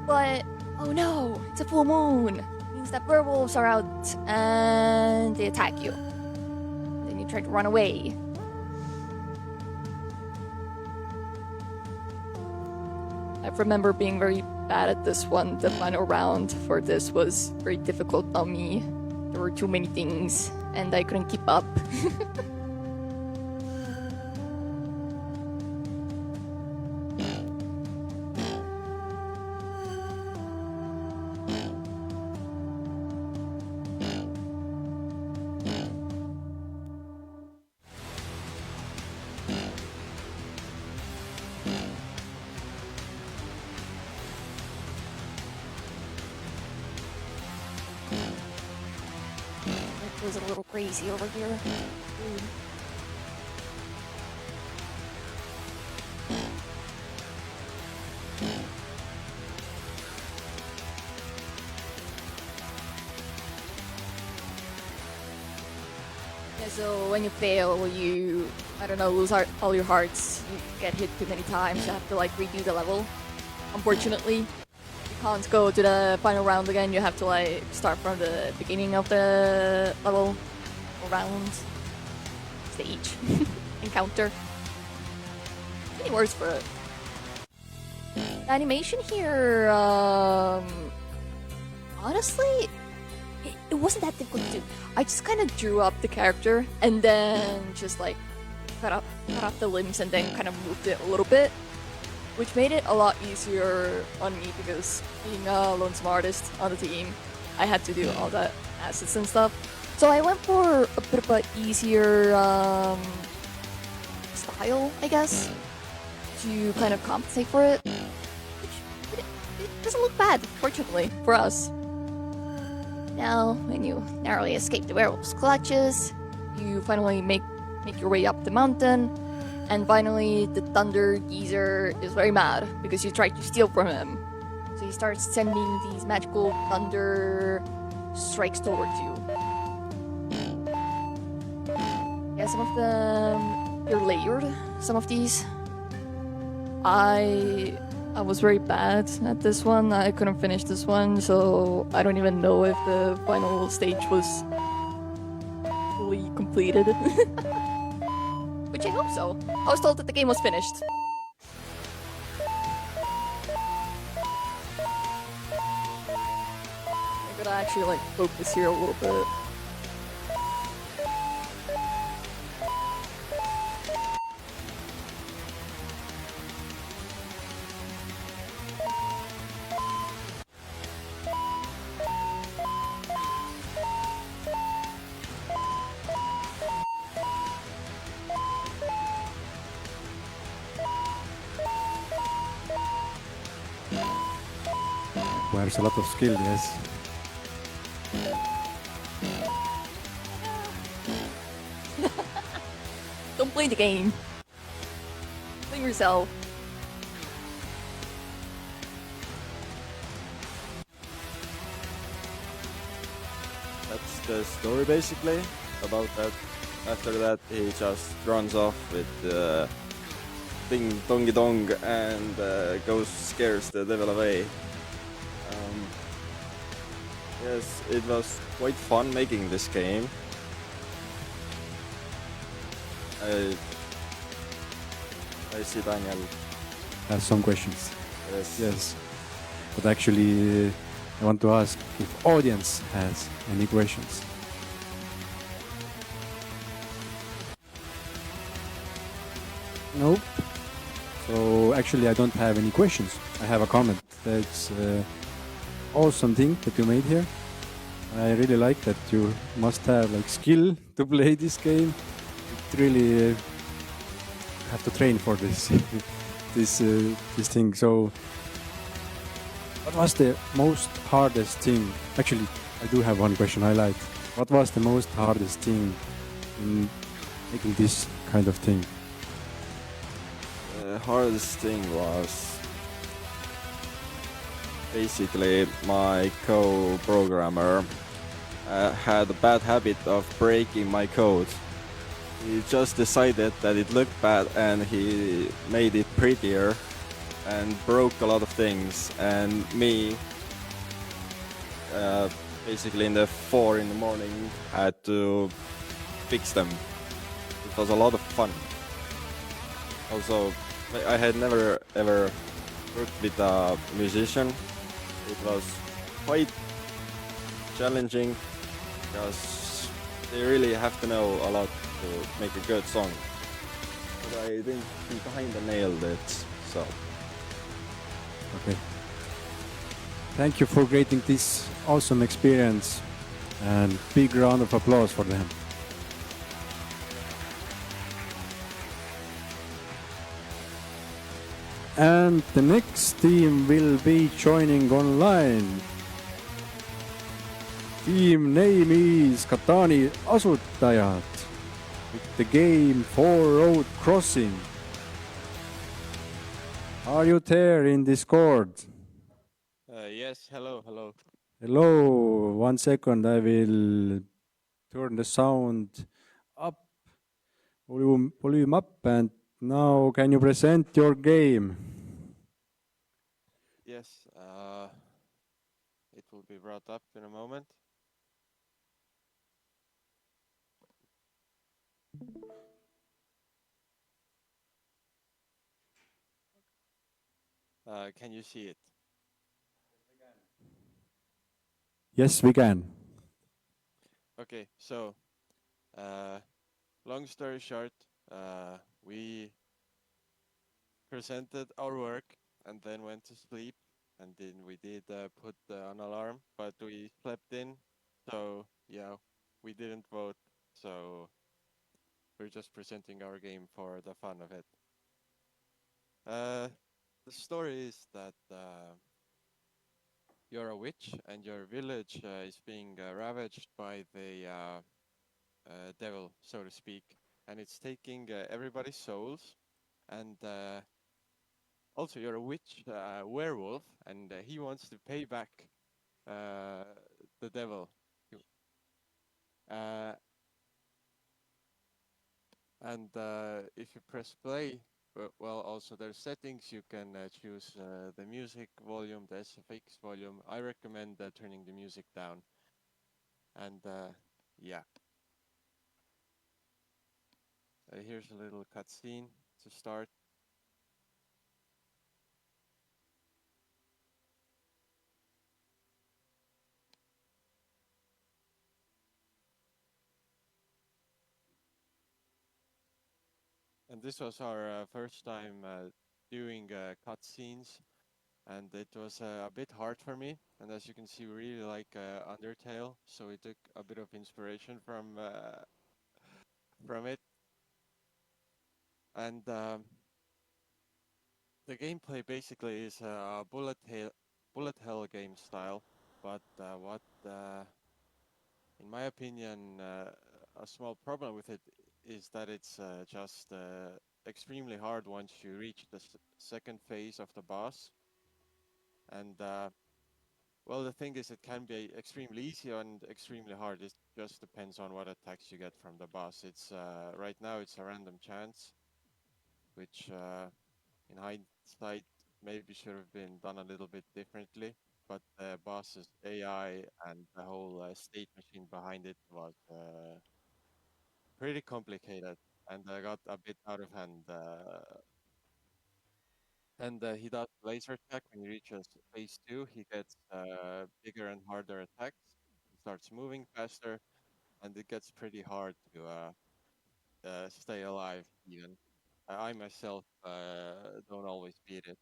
but oh no, it's a full moon. means that werewolves are out and they attack you. Then you try to run away. I remember being very bad at this one. The final round for this was very difficult on me. There were too many things and I couldn't keep up. It was a little crazy over here. Ooh. Yeah, so when you fail, you, I don't know, lose all your hearts. You get hit too many times. You have to like redo the level. Unfortunately, you can't go to the final round again. You have to like start from the beginning of the level or round stage encounter. Any words for it? The animation here, honestly, it wasn't that difficult to do. I just kind of drew up the character and then just like cut off the limbs and then kind of moved it a little bit, which made it a lot easier on me because being a lonesome artist on the team, I had to do all the assets and stuff. So I went for a bit of an easier style, I guess, to kind of compensate for it. Which it doesn't look bad, fortunately, for us. Now, when you narrowly escape the werewolf's clutches, you finally make your way up the mountain, and finally the Thunder Geezer is very mad because you tried to steal from him. So he starts sending these magical thunder strikes towards you. Yeah, some of them, they're layered, some of these. I was very bad at this one. I couldn't finish this one, so I don't even know if the final stage was fully completed. Which I hope so. I was told that the game was finished. I gotta actually like focus here a little bit. Requires a lot of skill, yes. Don't play the game. Blame yourself. That's the story basically about that. After that, he just runs off with ding dongy dong and goes scares the devil away. Yes, it was quite fun making this game. I see Daniel Has some questions. Yes. Yes. But actually, I want to ask if audience has any questions. Nope. So actually, I don't have any questions. I have a comment. That's awesome thing that you made here. I really like that you must have like skill to play this game. It really have to train for this this thing. So, what was the most hardest thing? Actually, I do have one question I like. What was the most hardest thing in making this kind of thing? The hardest thing was basically my co-programmer had a bad habit of breaking my code. He just decided that it looked bad and he made it prettier and broke a lot of things, and me basically in the 4 in the morning, I had to fix them. It was a lot of fun. Also, I had never ever worked with a musician. It was quite challenging because they really have to know a lot to make a good song. But I think he kinda nailed it, so. Okay. Thank you for creating this awesome experience, and big round of applause for them. And the next team will be joining online. Team name is Katani asutajad with the game Four Road Crossing. Are you there in Discord? Yes, hello, hello. Hello, 1 second, I will turn the sound up, volume up, and now can you present your game? Yes, it will be brought up in a moment. Can you see it? Yes, we can. Okay, so long story short, we presented our work and then went to sleep, and then we did put an alarm, but we slept in, so yeah, we didn't vote, so we're just presenting our game for the fun of it. The story is that you're a witch and your village is being ravaged by the devil, so to speak, and it's taking everybody's souls. And also, you're a witch, werewolf, and he wants to pay back the devil. Uh, and if you press play, well, also there's settings. You can choose the music volume, the SFX volume. I recommend turning the music down. And yeah. Here's a little cutscene to start. And this was our first time doing cutscenes, and it was a bit hard for me. And as you can see, we really like Undertale, so we took a bit of inspiration from it. And the gameplay basically is a bullet hell game style, but what in my opinion, a small problem with it is that it's just extremely hard once you reach the second phase of the boss. And well, the thing is, it can be extremely easy and extremely hard. It just depends on what attacks you get from the boss. It's right now it's a random chance, which in hindsight maybe should have been done a little bit differently. But the boss's AI and the whole state machine behind it was pretty complicated, and got a bit out of hand. And he does laser attack when he reaches phase 2. He gets bigger and harder attacks. He starts moving faster, and it gets pretty hard to stay alive. Even I myself don't always beat it.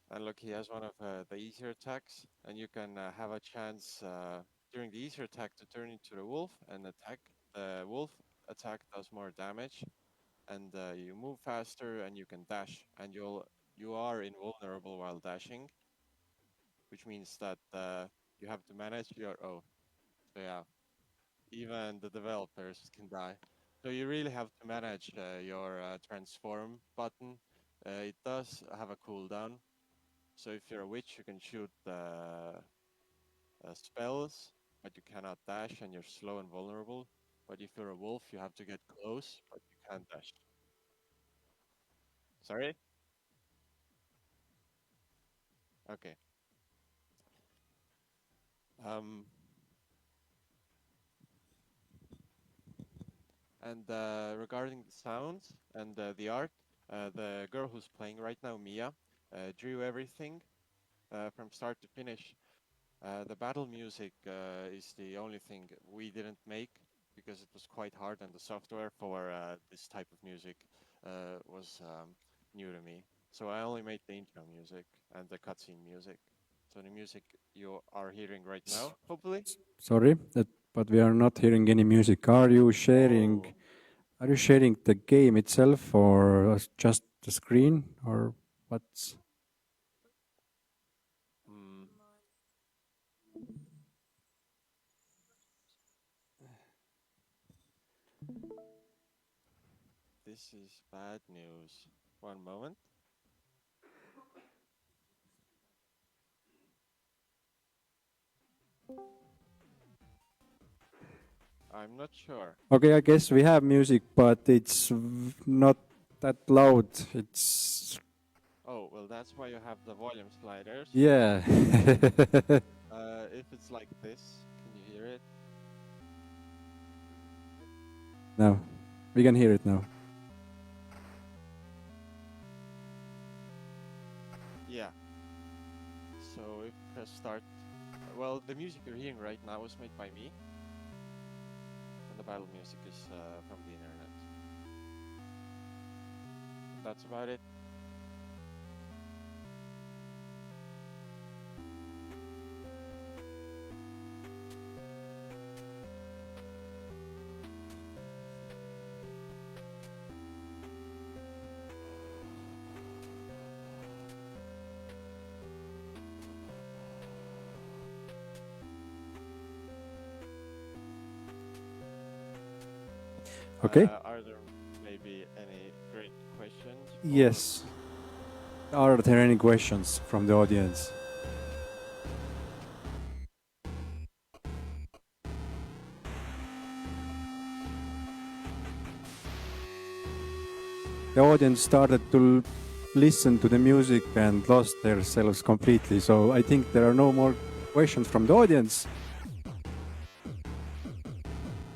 And look, he has one of the easier attacks, and you can have a chance during the easier attack to turn into the wolf and attack. The wolf attack does more damage, and you move faster, and you can dash, and you are invulnerable while dashing, which means that you have to manage your so yeah, even the developers can die. So you really have to manage your transform button. It does have a cooldown. So if you're a witch, you can shoot spells, but you cannot dash and you're slow and vulnerable. But if you're a wolf, you have to get close, but you can't dash. Sorry? Okay. Um, and regarding the sounds and the art, the girl who's playing right now, Mia, drew everything from start to finish. The battle music is the only thing we didn't make because it was quite hard, and the software for this type of music was new to me. So I only made the intro music and the cutscene music. So the music you are hearing right now, hopefully. Sorry, but we are not hearing any music. Are you sharing? Are you sharing the game itself, or just the screen, or what's? Mm. This is bad news. One moment. I'm not sure. Okay, I guess we have music, but it's not that loud. It's Oh, well, that's why you have the volume sliders. yeah. If it's like this, can you hear it? No, we can hear it now. Yeah. So if you press start, well, the music you're hearing right now was made by me, and the battle music is from the internet. That's about it. Okay. Are there maybe any great questions? Yes. Are there any questions from the audience? The audience started to listen to the music and lost themselves completely. So I think there are no more questions from the audience.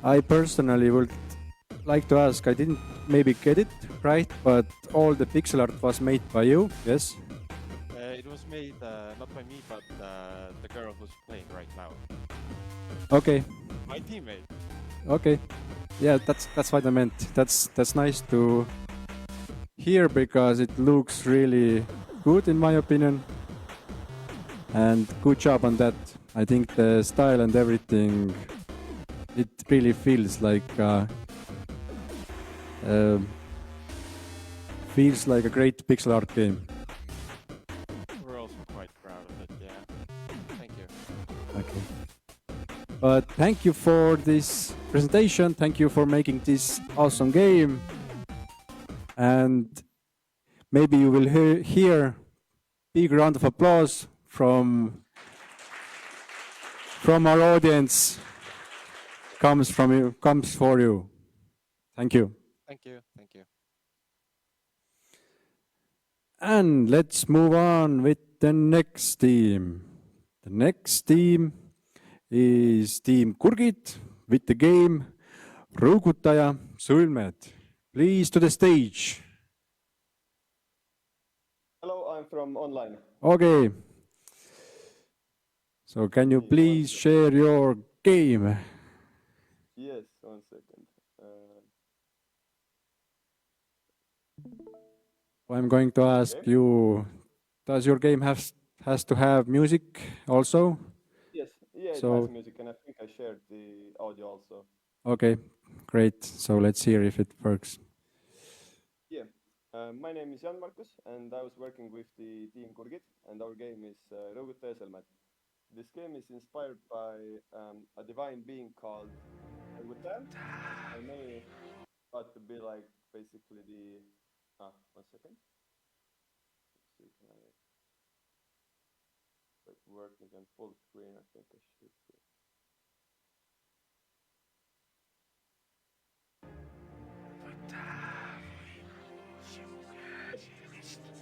I personally would like to ask, I didn't maybe get it right, but all the pixel art was made by you, yes? It was made not by me, but the girl who's playing right now. Okay. My teammate. Okay. Yeah, that's what I meant. That's nice to hear because it looks really good in my opinion. And good job on that. I think the style and everything, it really feels like a great pixel art game. We're also quite proud of it, yeah. Thank you. Okay. But thank you for this presentation. Thank you for making this awesome game. And maybe you will hear big round of applause from our audience. Comes for you. Thank you. Thank you. Thank you. And let's move on with the next team. The next team is Team Kurgit with the game Ruugutaja Sõlmed. Please to the stage. Hello, I'm from online. Okay. So can you please share your game? Yes, 1 second. I'm going to ask you, does your game has to have music also? Yes, yeah, it So has music, and I think I shared the audio also. okay, great. So let's hear if it works. Yeah, my name is Jan Markus, and I was working with the team Kurgit, and our game is Ruugutaja Sõlmed. This game is inspired by a divine being called Ruugutaja. I may thought to be like basically the 1 second. Let's see, can I like working on full screen? I think I should be.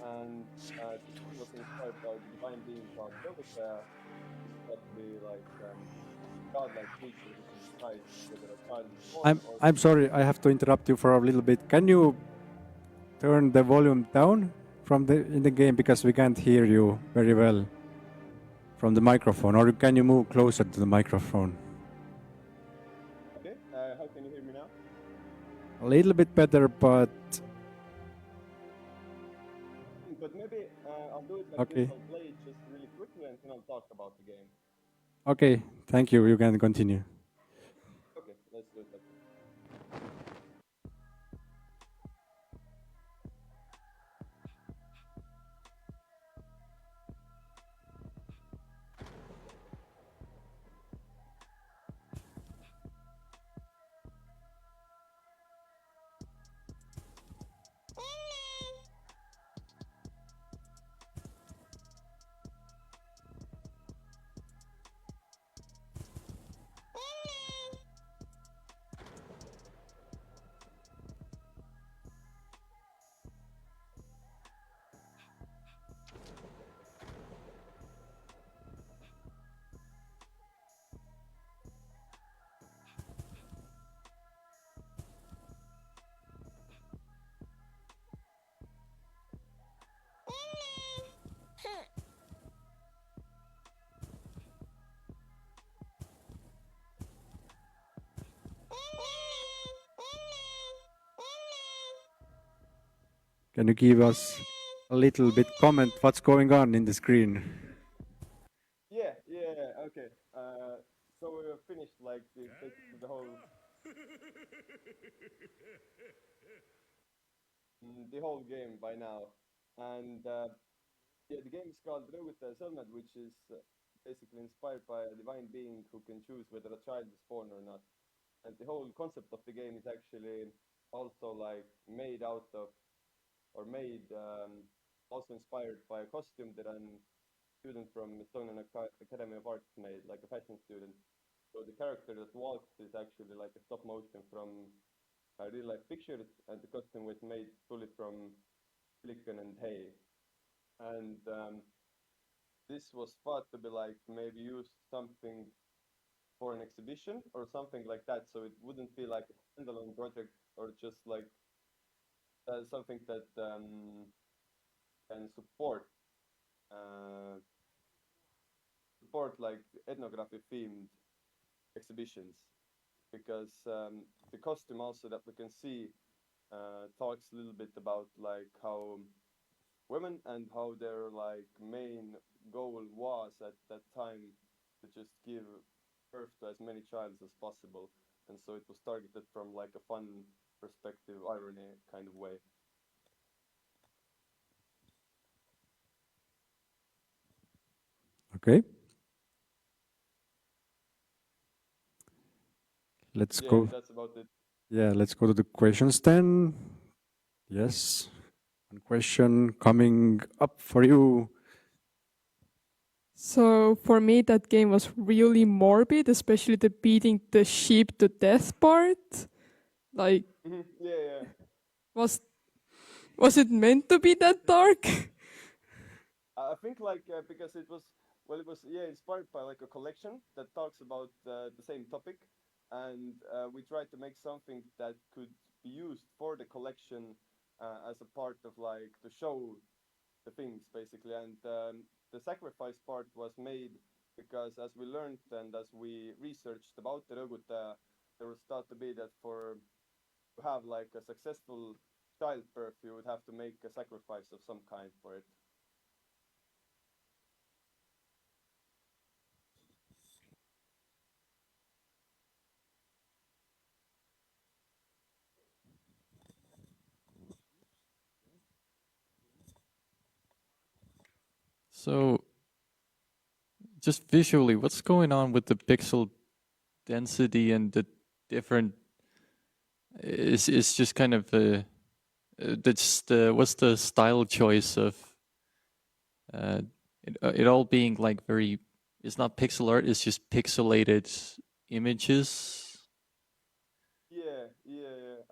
And this game was inspired by the divine being called Ruugutaja, got to be like godlike creature who can decide whether a child is born or. I'm sorry, I have to interrupt you for a little bit. Can you turn the volume down from the in the game because we can't hear you very well from the microphone, or can you move closer to the microphone? Okay, how can you hear me now? A little bit better, but Maybe I'll do it like okay. this. I'll play it just really quickly and then I'll talk about the game. Okay, thank you. You can continue. Okay, let's do it like this. Can you give us a little bit comment what's going on in the screen? Yeah, okay. So we have finished like basically the whole game by now, and yeah, the game is called Rõõgutaja Sõlmed, which is basically inspired by a divine being who can choose whether a child is born or not. And the whole concept of the game is actually also like made out of, or made also inspired by a costume that a student from Estonian Academy of Arts made, like a fashion student. So the character that walks is actually like a stop motion from real life pictures, and the costume was made fully from silicon and hay. And this was thought to be like maybe used something for an exhibition or something like that, so it wouldn't be like a standalone project or just like something that can uh, support like ethnography themed exhibitions, because the costume also that we can see talks a little bit about like how women and how their like main goal was at that time to just give birth to as many childs as possible, and so it was targeted from like a fun perspective irony kind of way. Okay. Let's Yeah, go. that's about it. Yeah, let's go to the questions then. Yes. One question coming up for you. So for me, that game was really morbid, especially the beating the sheep to death part. Like, Yeah. was it meant to be that dark? I think like because it was inspired by like a collection that talks about the same topic, and we tried to make something that could be used for the collection as a part of like to show the things basically, and the sacrifice part was made because as we learned and as we researched about the Rõõgutaja, there was thought to be that for to have like a successful childbirth, you would have to make a sacrifice of some kind for it. So, just visually, what's going on with the pixel density and the different? Is just kind of that's the what's the style choice of it all being like very. It's not pixel art. It's just pixelated images. Yeah.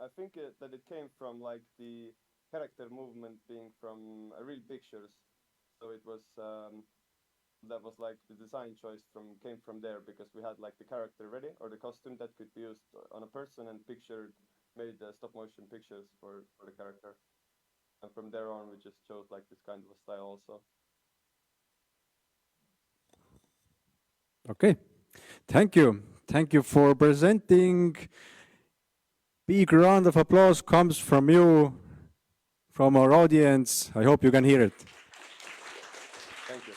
I think that it came from like the character movement being from real pictures. So it was that was like the design choice came from there because we had like the character ready or the costume that could be used on a person and made stop motion pictures for the character. And from there on, we just chose like this kind of a style also. Okay, thank you. Thank you for presenting. Big round of applause comes from you, from our audience. I hope you can hear it. Thank you.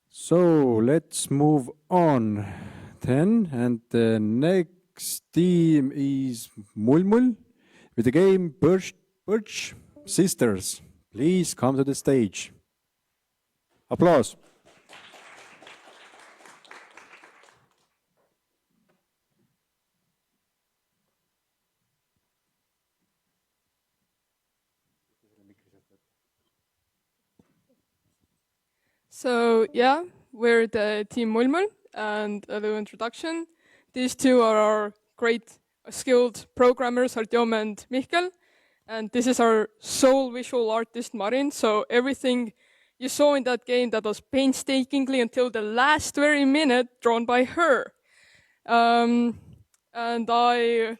So let's move on then. And the next team is Mulmul with the game Birch Sisters. Please come to the stage. Applause. So yeah, we're the team Mulmul, and a little introduction. These two are our great skilled programmers, Artyom and Mihkel, and this is our sole visual artist, Marin. So everything you saw in that game that was painstakingly until the last very minute drawn by her. And I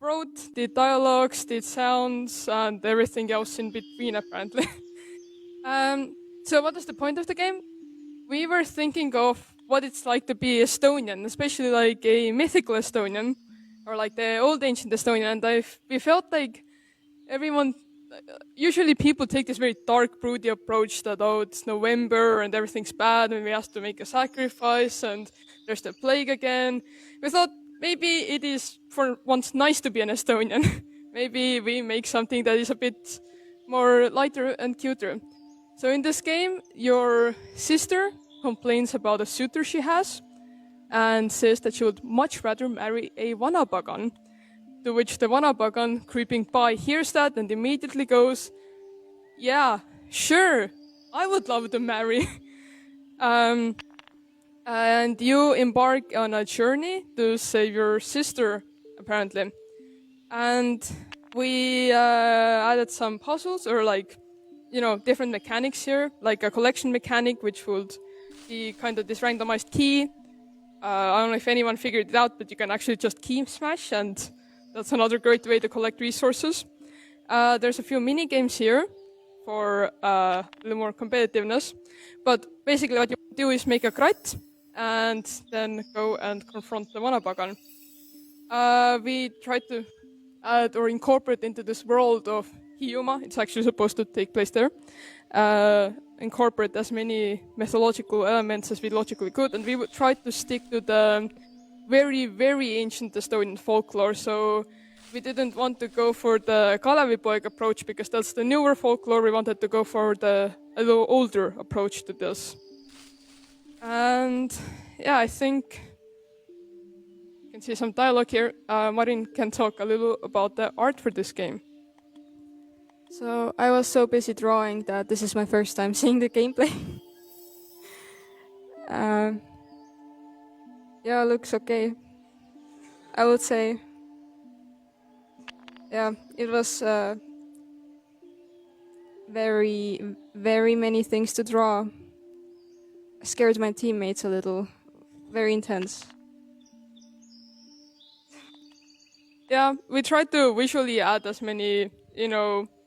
wrote the dialogues, the sounds, and everything else in between, apparently. So what is the point of the game? We were thinking of what it's like to be Estonian, especially like a mythical Estonian, or like the old ancient Estonian. And we felt like everyone, usually people take this very dark, broody approach that, oh, it's November and everything's bad and we have to make a sacrifice and there's the plague again. We thought maybe it is for once nice to be an Estonian. Maybe we make something that is a bit more lighter and cuter. So in this game, your sister complains about a suitor she has and says that she would much rather marry a Vanapagan. To which the Vanapagan, creeping by, hears that and immediately goes, yeah, sure, I would love to marry. And you embark on a journey to save your sister, apparently. And we added some puzzles or different mechanics here, like a collection mechanic, which would be kind of this randomized key. I don't know if anyone figured it out, but you can actually just key smash, and that's another great way to collect resources. There's a few mini games here for a little more competitiveness, but basically what you do is make a krat and then go and confront the Vanapagan. We tried to add or incorporate into this world of Hiiumaa. It's actually supposed to take place there. Incorporate as many mythological elements as we logically could, and we would try to stick to the very, very ancient Estonian folklore. So we didn't want to go for the Kalevipoeg approach because that's the newer folklore. We wanted to go for a little older approach to this. And yeah, I think you can see some dialogue here. Marin can talk a little about the art for this game. So I was so busy drawing that this is my first time seeing the gameplay. Yeah, it looks okay. I would say, yeah, it was very, very many things to draw. I scared my teammates a little. Very intense. Yeah, we tried to visually add as many,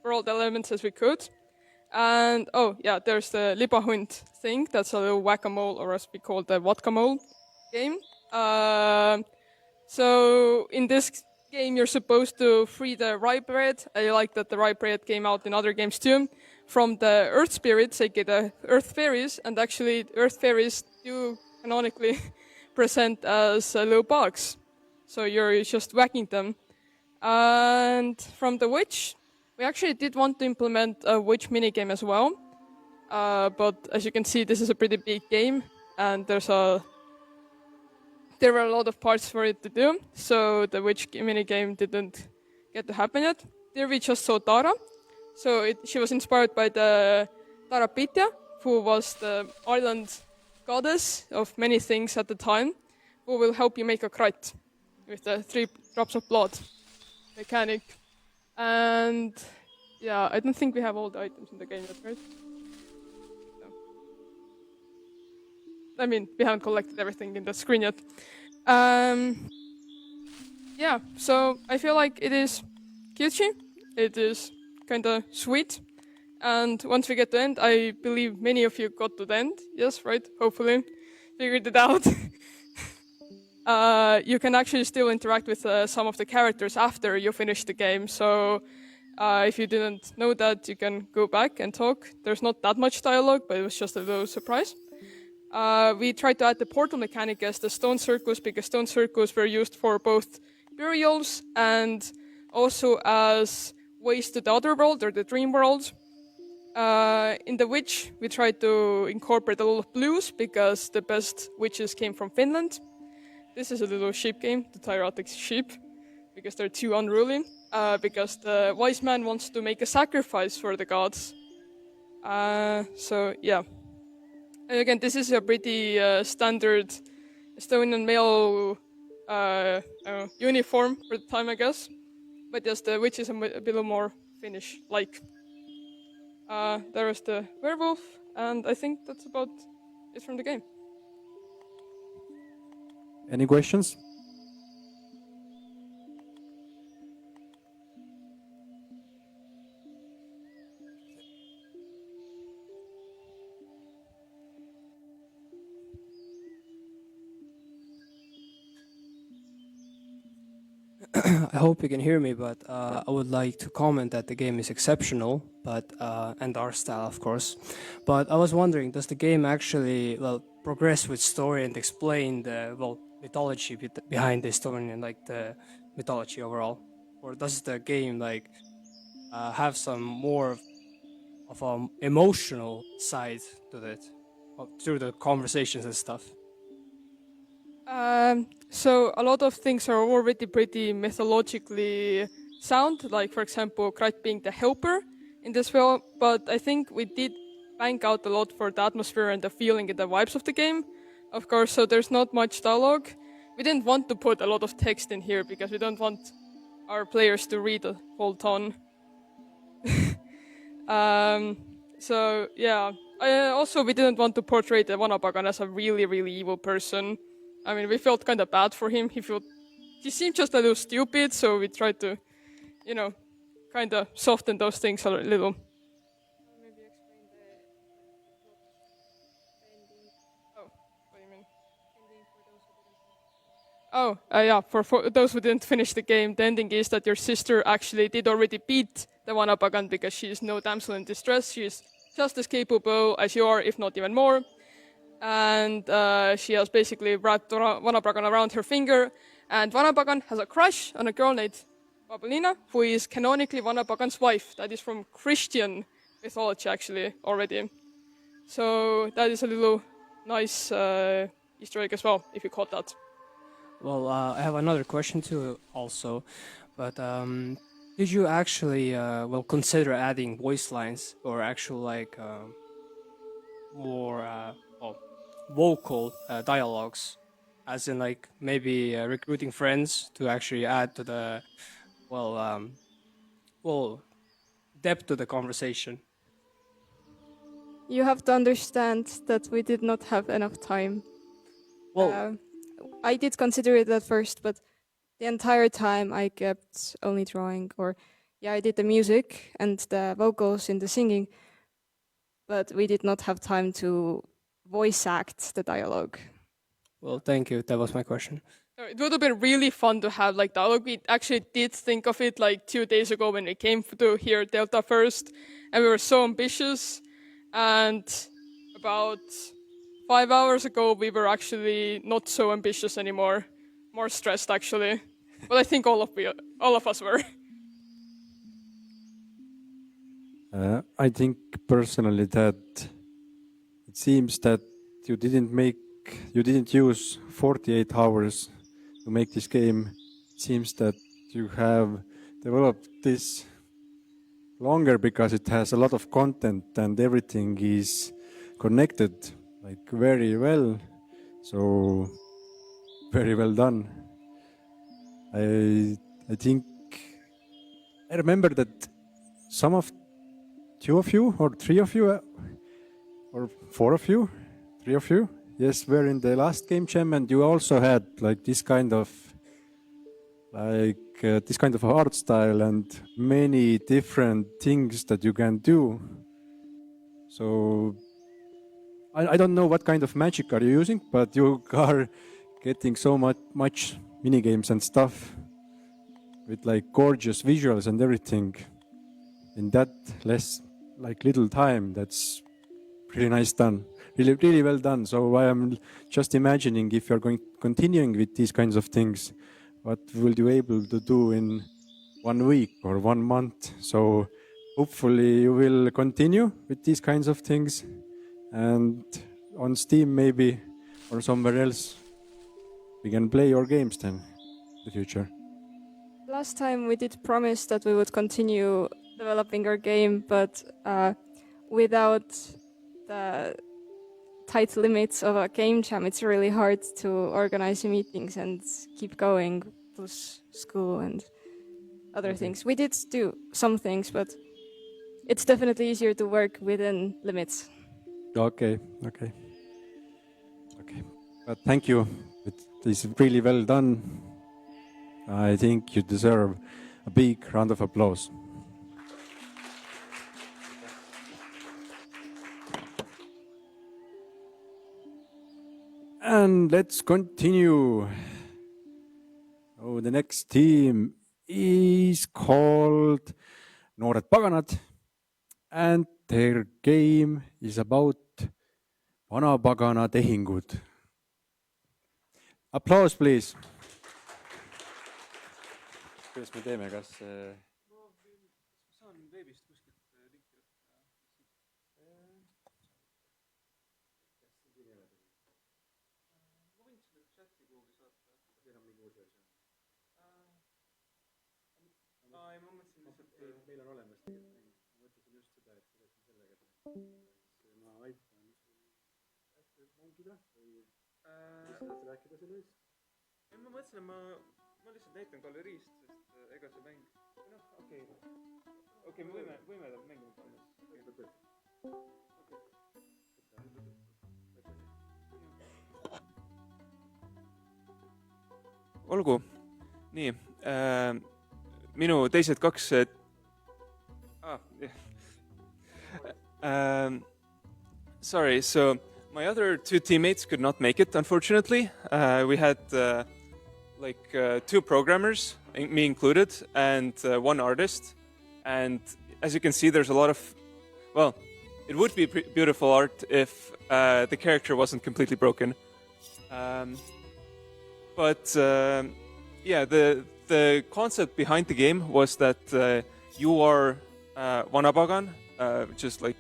world elements as we could. And oh yeah, there's the Libahund thing. That's a little whack-a-mole, or as we call the vodka-mole game. So in this game, you're supposed to free the rye bread. I like that the rye bread came out in other games too. From the earth spirits, they get the earth fairies, and actually earth fairies do canonically present as little bugs. So you're just whacking them. And from the witch, we actually did want to implement a witch minigame as well. But as you can see, this is a pretty big game, and there were a lot of parts for it to do, so the witch minigame didn't get to happen yet. There we just saw Tara. So she was inspired by the Tara Pitya, who was the island goddess of many things at the time, who will help you make a krat with the 3 drops of blood mechanic. And Yeah, I don't think we have all the items in the game yet, right? No. I mean, we haven't collected everything in the screen yet. Yeah, so I feel like it is cutesy. It is kind of sweet. And once we get to the end, I believe many of you got to the end. Yes, right? Hopefully. Figured it out. You can actually still interact with some of the characters after you finish the game. So if you didn't know that, you can go back and talk. There's not that much dialogue, but it was just a little surprise. We tried to add the portal mechanic as the stone circles, because stone circles were used for both burials and also as ways to the other world or the dream world. In The Witch, we tried to incorporate a lot of blues because the best witches came from Finland. This is a little sheep game, the tyrantic sheep, because they're too unruly. Because the wise man wants to make a sacrifice for the gods. So yeah. And again, this is a pretty standard Estonian male uniform for the time, I guess. But yes, the witch is a bit more Finnish-like. There is the werewolf, and I think that's about it from the game. Any questions? I hope you can hear me, but I would like to comment that the game is exceptional, but and our style, of course. But I was wondering, does the game actually progress with story and explain the mythology behind the story and like the mythology overall, or does the game like have some more of an emotional side to it through the conversations and stuff? So a lot of things are already pretty mythologically sound, like for example, Krat being the helper in this film, but I think we did bank out a lot for the atmosphere and the feeling and the vibes of the game, of course, so there's not much dialogue. We didn't want to put a lot of text in here because we don't want our players to read a whole ton. So yeah, also we didn't want to portray the Vanapagan as a really, really evil person. I mean, we felt kind of bad for him. He seemed just a little stupid, so we tried to, kind of soften those things a little. Oh, what do you mean? Oh, yeah, for those who didn't finish the game, the ending is that your sister actually did already beat the Vanapagan because she is no damsel in distress. She is just as capable as you are, if not even more. And she has basically wrapped Vanapagan around her finger. And Vanapagan has a crush on a girl named Babelina, who is canonically Vanapagan's wife. That is from Christian mythology, actually, already. So that is a little nice Easter egg as well, if you caught that. Well, I have another question too, also, but did you actually consider adding voice lines or actual like more vocal dialogues, as in like maybe recruiting friends to actually add to the depth to the conversation? You have to understand that we did not have enough time. Well, I did consider it at first, but the entire time I kept only drawing, I did the music and the vocals in the singing, but we did not have time to voice act the dialogue. Well, thank you. That was my question. It would have been really fun to have like dialogue. We actually did think of it like 2 days ago when we came to hear Delta first, and we were so ambitious. And about 5 hours ago, we were actually not so ambitious anymore, more stressed actually. But I think all of us were. I think personally that it seems that you didn't use 48 hours to make this game. It seems that you have developed this longer because it has a lot of content and everything is connected like very well. So very well done. I think I remember that some of two of you or three of you or four of you, three of you, yes, were in the last game jam, and you also had like this kind of art style and many different things that you can do. So I don't know what kind of magic are you using, but you are getting so much mini games and stuff with like gorgeous visuals and everything in that little time. That's really nice done, really well done. So I am just imagining if you're continuing with these kinds of things, what will you able to do in 1 week or 1 month? So hopefully you will continue with these kinds of things, and on Steam maybe or somewhere else we can play your games then in the future. Last time we did promise that we would continue developing our game, but without the tight limits of a game jam, it's really hard to organize meetings and keep going, plus school and other things. We did do some things, but it's definitely easier to work within limits. Okay. But thank you. It is really well done. I think you deserve a big round of applause. And let's continue. Oh, the next team is called Noored Paganad, and their game is about vanapagana tehingud. Applause, please. Kuidas me teeme, kas saan veebist kuskilt linki võtta? Ma võin selle chati kuhugi saata, või enam mingi uus versioon. Ei, ma mõtlesin lihtsalt, meil on olemas tegelikult mäng. Ma mõtlesin just seda, et kuidas me sellega teeme. Ma aitan sul mängida või lihtsalt rääkida sellest. Ei, ma mõtlesin, et ma lihtsalt näitan galeriist, sest ega see mäng... Noh, okei, me võime mängima panna. Olgu. Nii. Minu teised kaks... Sorry, so my other two teammates could not make it, unfortunately. We had two programmers, me included, and one artist. And as you can see, there's a lot of... Well, it would be beautiful art if the character wasn't completely broken. Yeah, the concept behind the game was that you are Vanapagan, which is like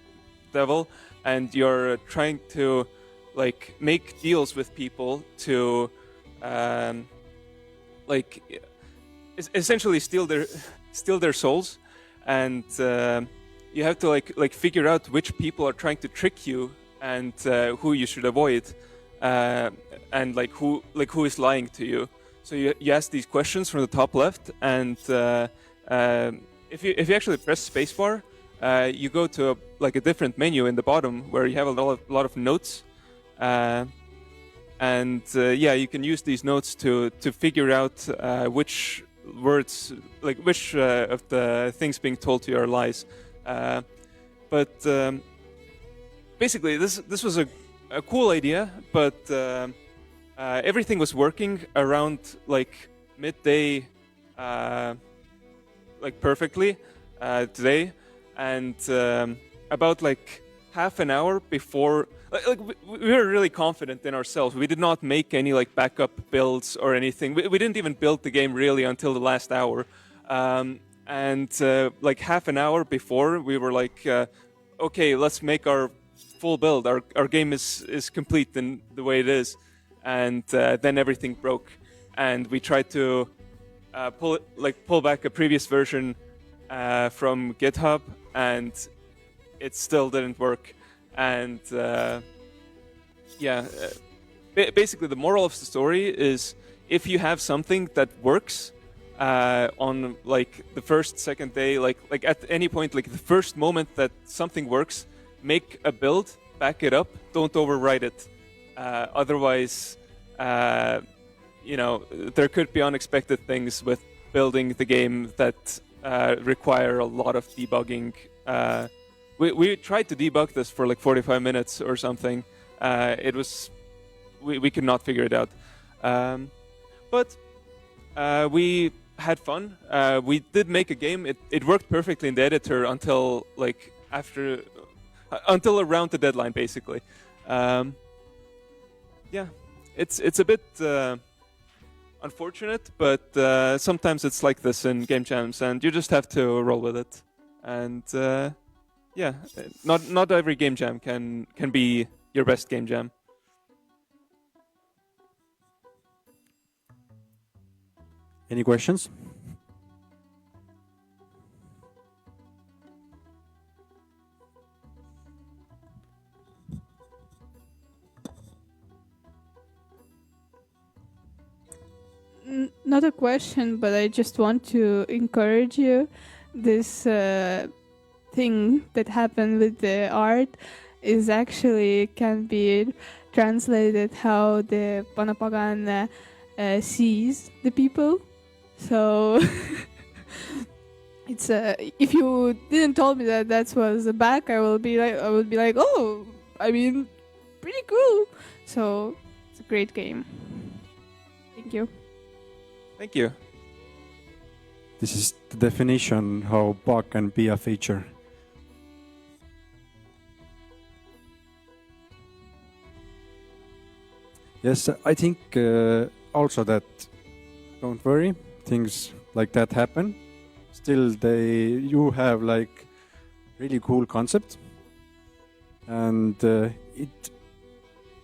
devil, and you're trying to like make deals with people to essentially steal their souls, and you have to like figure out which people are trying to trick you and who you should avoid, and who is lying to you. So you ask these questions from the top left, and if you actually press spacebar, you go to a different menu in the bottom where you have a lot of notes, and you can use these notes to figure out which words, which of the things being told to you are lies. Basically, this was a cool idea, but everything was working around midday, perfectly today, and about half an hour before, we were really confident in ourselves. We did not make any backup builds or anything. We didn't even build the game really until the last hour, and half an hour before, we were okay, let's make our full build. Our game is complete in the way it is. And then everything broke, and we tried to pull back a previous version from GitHub, and it still didn't work. And basically the moral of the story is, if you have something that works, on like the first, second day, like at any point, like the first moment that something works, make a build, back it up, don't overwrite it. Otherwise, you know, there could be unexpected things with building the game that require a lot of debugging. We tried to debug this for like 45 minutes or something. It was we could not figure it out, but we had fun. We did make a game. It worked perfectly in the editor until like until around the deadline, basically. Yeah, it's a bit unfortunate, but sometimes it's like this in game jams, and you just have to roll with it. And yeah, not every game jam can be your best game jam. Any questions? Not a question, but I just want to encourage you. This thing that happened with the art is actually can be translated how the Panapagan sees the people. So it's if you didn't told me that was a back, I would be like, oh, I mean, pretty cool. So it's a great game. Thank you. Thank you. This is the definition how bug can be a feature. Yes, I think also that don't worry, things like that happen. Still, you have like really cool concept, and it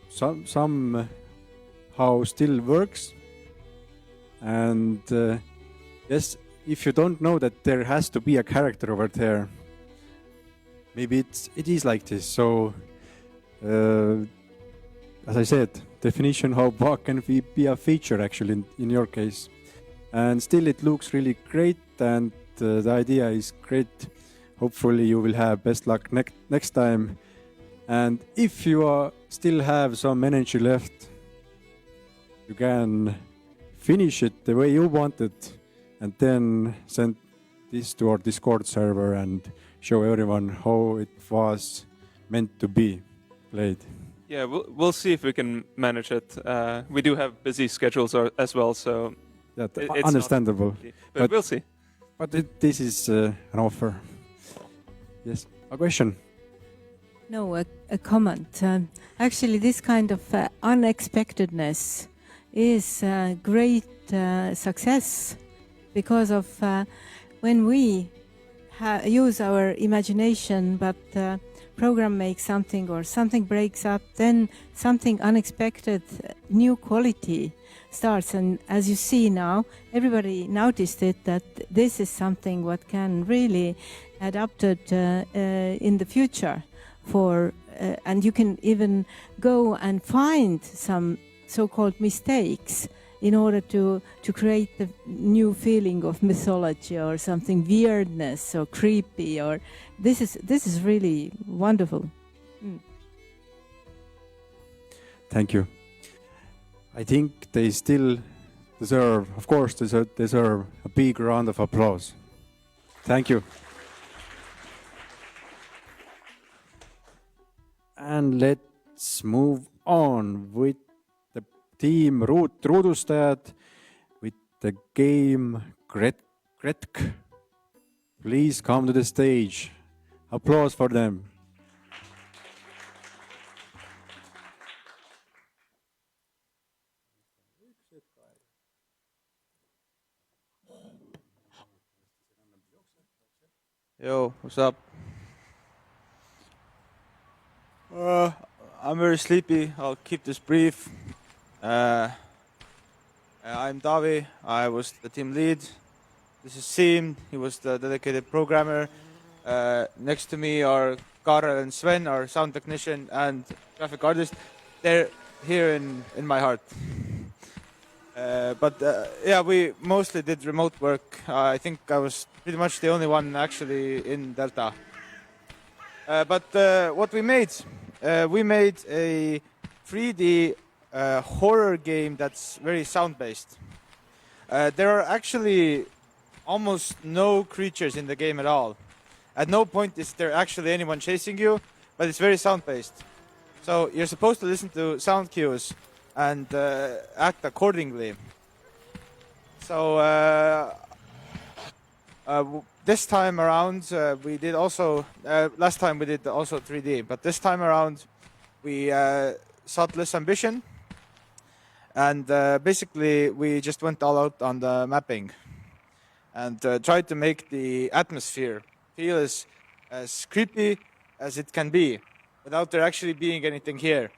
somehow still works. And yes, if you don't know that there has to be a character over there, maybe it is like this. So as I said, definition how bug can be a feature actually in your case. And still it looks really great, and the idea is great. Hopefully you will have best luck next time. And if you still have some energy left, you can finish it the way you want it, and then send this to our Discord server and show everyone how it was meant to be played. Yeah, we'll see if we can manage it. We do have busy schedules as well, so it's understandable. But we'll see. But this is an offer. Yes, a question? No, a comment. Actually, this kind of unexpectedness is a great success because of when we use our imagination, but program makes something or something breaks up, then something unexpected, new quality starts. And as you see now, everybody noticed it, that this is something what can really adapted in the future for, and you can even go and find some so-called mistakes in order to create the new feeling of mythology or something weirdness or creepy, or this is really wonderful. Thank you. I think they still deserve, of course, deserve a big round of applause. Thank you. And let's move on with the team Ruudustajad with the game Gretk. Please come to the stage. Applause for them. Yo, what's up? I'm very sleepy. I'll keep this brief. I'm Davi. I was the team lead. This is Siim. He was the dedicated programmer. Next to me are Karel and Sven, our sound technician and graphic artist. They're here in my heart. Yeah, we mostly did remote work. I think I was pretty much the only one actually in Delta. What we made a 3D horror game that's very sound-based. There are actually almost no creatures in the game at all. At no point is there actually anyone chasing you, but it's very sound-based. So you're supposed to listen to sound cues and act accordingly. So this time around, we did also. Last time we did also 3D, but this time around, we sought less ambition, and basically we just went all out on the mapping, and tried to make the atmosphere feel as creepy as it can be, without there actually being anything here.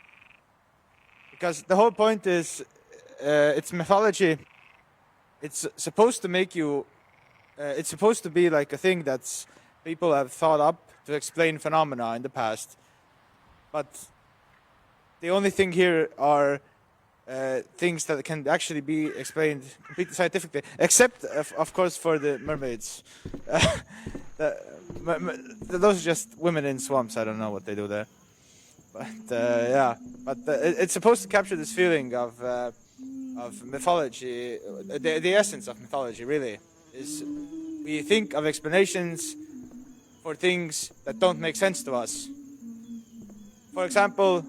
Because the whole point is, it's mythology. It's supposed to make you. It's supposed to be like a thing that's people have thought up to explain phenomena in the past, but the only thing here are things that can actually be explained completely scientifically, except of course for the mermaids. Those are just women in swamps. I don't know what they do there, but yeah. But it's supposed to capture this feeling of mythology. The essence of mythology really is. We think of explanations for things that don't make sense to us. For example,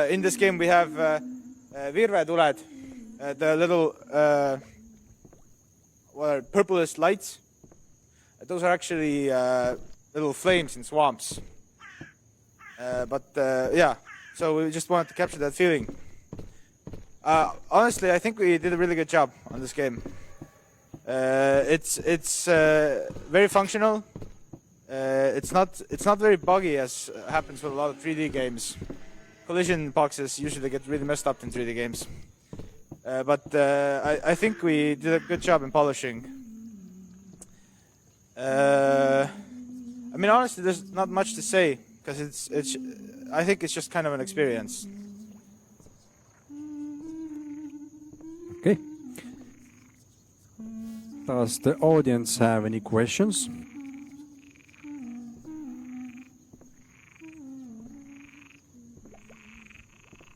in this game we have virvetuled, the little purplish lights. Those are actually little flames in swamps. Yeah, so we just wanted to capture that feeling. Honestly, I think we did a really good job on this game. It's very functional. It's not very buggy as happens with a lot of 3D games. Collision boxes usually get really messed up in 3D games. I think we did a good job in polishing. I mean, honestly, there's not much to say because I think it's just kind of an experience. Okay. Does the audience have any questions?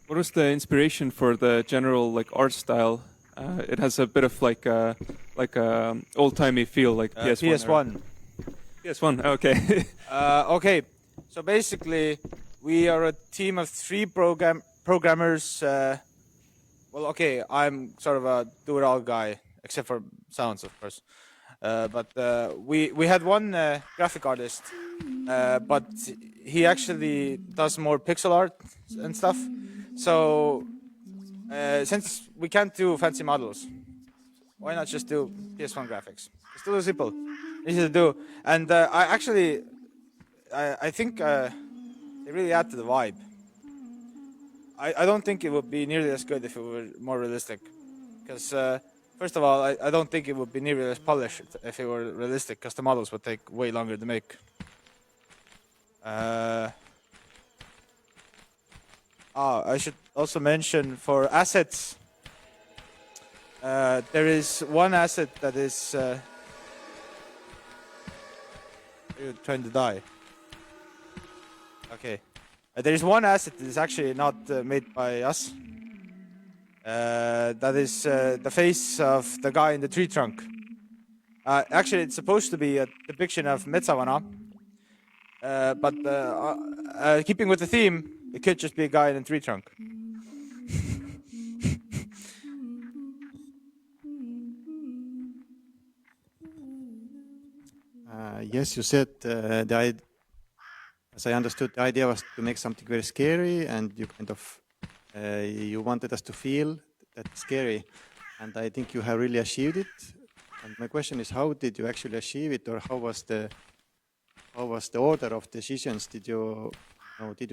What was the inspiration for the general like art style? It has a bit of like a old-timey feel, like PS1. PS1. PS1. Okay. Okay. So basically, we are a team of 3 programmers. Well, okay, I'm sort of a do-it-all guy, except for sounds, of course. We had one graphic artist, but he actually does more pixel art and stuff. So since we can't do fancy models, why not just do PS1 graphics? It's still simple, easy to do. And I think they really add to the vibe. I don't think it would be nearly as good if it were more realistic. Because, first of all, I don't think it would be nearly as polished if it were realistic, because the models would take way longer to make. I should also mention for assets, there is one asset that is... You're trying to die. Okay. There is one asset that is actually not made by us. That is the face of the guy in the tree trunk. Actually, it's supposed to be a depiction of Metsavana. Keeping with the theme, it could just be a guy in a tree trunk. Yes, you said as I understood, the idea was to make something very scary, and you kind of you wanted us to feel that scary, and I think you have really achieved it. And my question is, how did you actually achieve it, or how was the order of decisions? Did you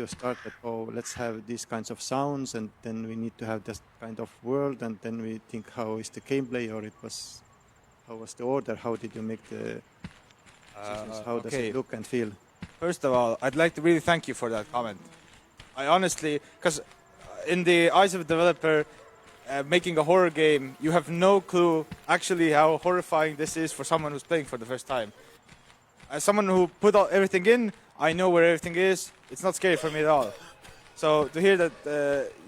start that, oh, let's have these kinds of sounds, and then we need to have this kind of world, and then we think how is the gameplay, or how was the order? How did you make the decisions? How does it look and feel? First of all, I'd like to really thank you for that comment. I honestly, because in the eyes of a developer, making a horror game, you have no clue actually how horrifying this is for someone who's playing for the first time. As someone who put everything in, I know where everything is. It's not scary for me at all. So to hear that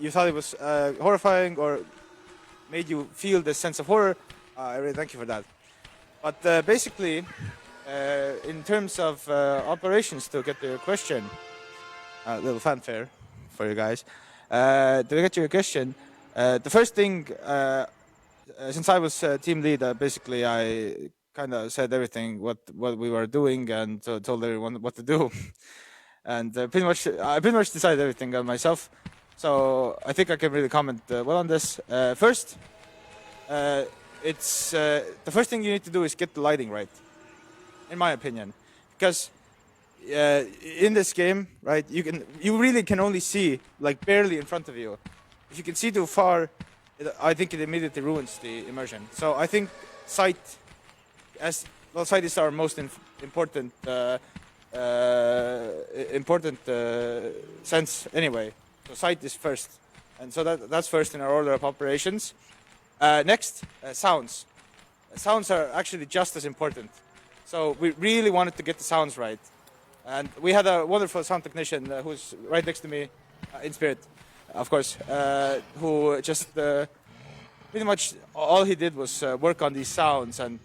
you thought it was horrifying or made you feel this sense of horror, I really thank you for that. But basically, in terms of operations, to get to your question, a little fanfare for you guys. To get to your question, the first thing, since I was team lead, basically I kind of said everything what we were doing and told everyone what to do, and I pretty much decided everything myself. So I think I can really comment well on this. First, it's the first thing you need to do is get the lighting right, in my opinion, because in this game, right, you really can only see like barely in front of you. If you can see too far, I think it immediately ruins the immersion. So I think sight, sight is our most important sense anyway. So sight is first, and so that's first in our order of operations. Next, sounds. Sounds are actually just as important. So we really wanted to get the sounds right. And we had a wonderful sound technician who's right next to me, in spirit, of course, who just pretty much all he did was work on these sounds and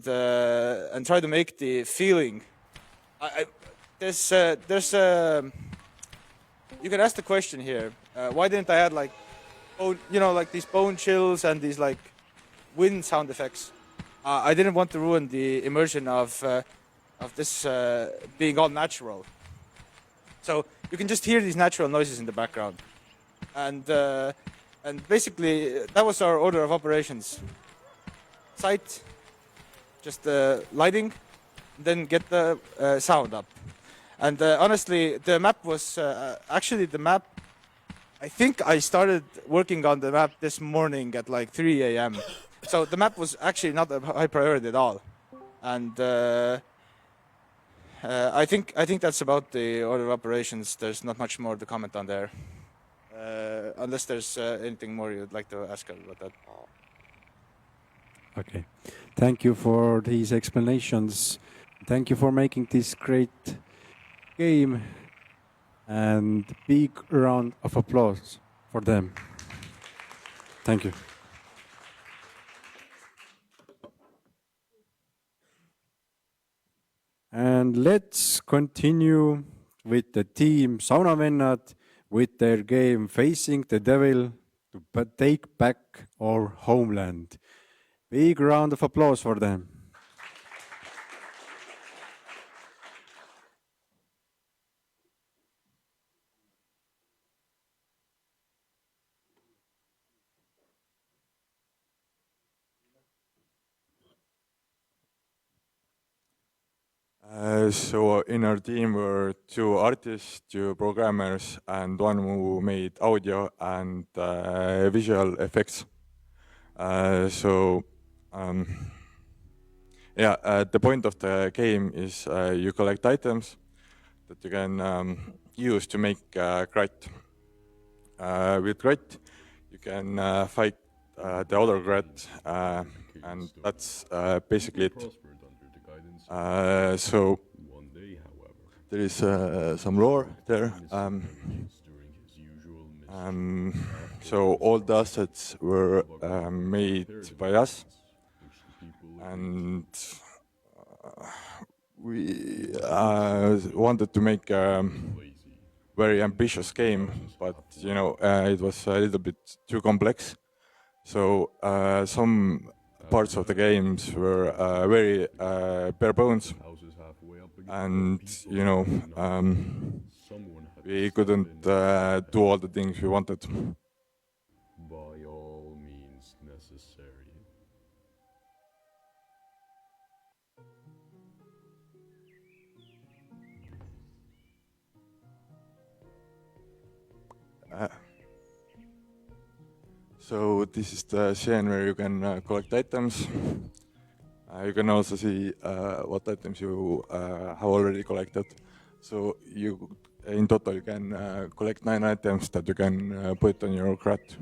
try to make the feeling. There's you can ask the question here. Why didn't I add like, like these bone chills and these like wind sound effects? I didn't want to ruin the immersion of this being all natural. So you can just hear these natural noises in the background. And basically, that was our order of operations. Sight, just lighting, then get the sound up. And honestly, the map was actually the map. I think I started working on the map this morning at like 3 a.m. So the map was actually not a high priority at all. And I think that's about the order of operations. There's not much more to comment on there, unless there's anything more you'd like to ask about that. Okay, thank you for these explanations. Thank you for making this great game, and big round of applause for them. Thank you. And let's continue with the team Saunavennad with their game Facing the Devil to take back our homeland. Big round of applause for them. So in our team were 2 artists, 2 programmers, and 1 who made audio and visual effects. The point of the game is you collect items that you can use to make Krat. With Krat, you can fight the other Krat, and that's basically it. So there is some lore there. So all the assets were made by us, and we wanted to make a very ambitious game, but it was a little bit too complex. So some parts of the games were very bare bones, and we couldn't do all the things we wanted. By all means necessary. So this is the scene where you can collect items. You can also see what items you have already collected. So in total you can collect 9 items that you can put on your Krat.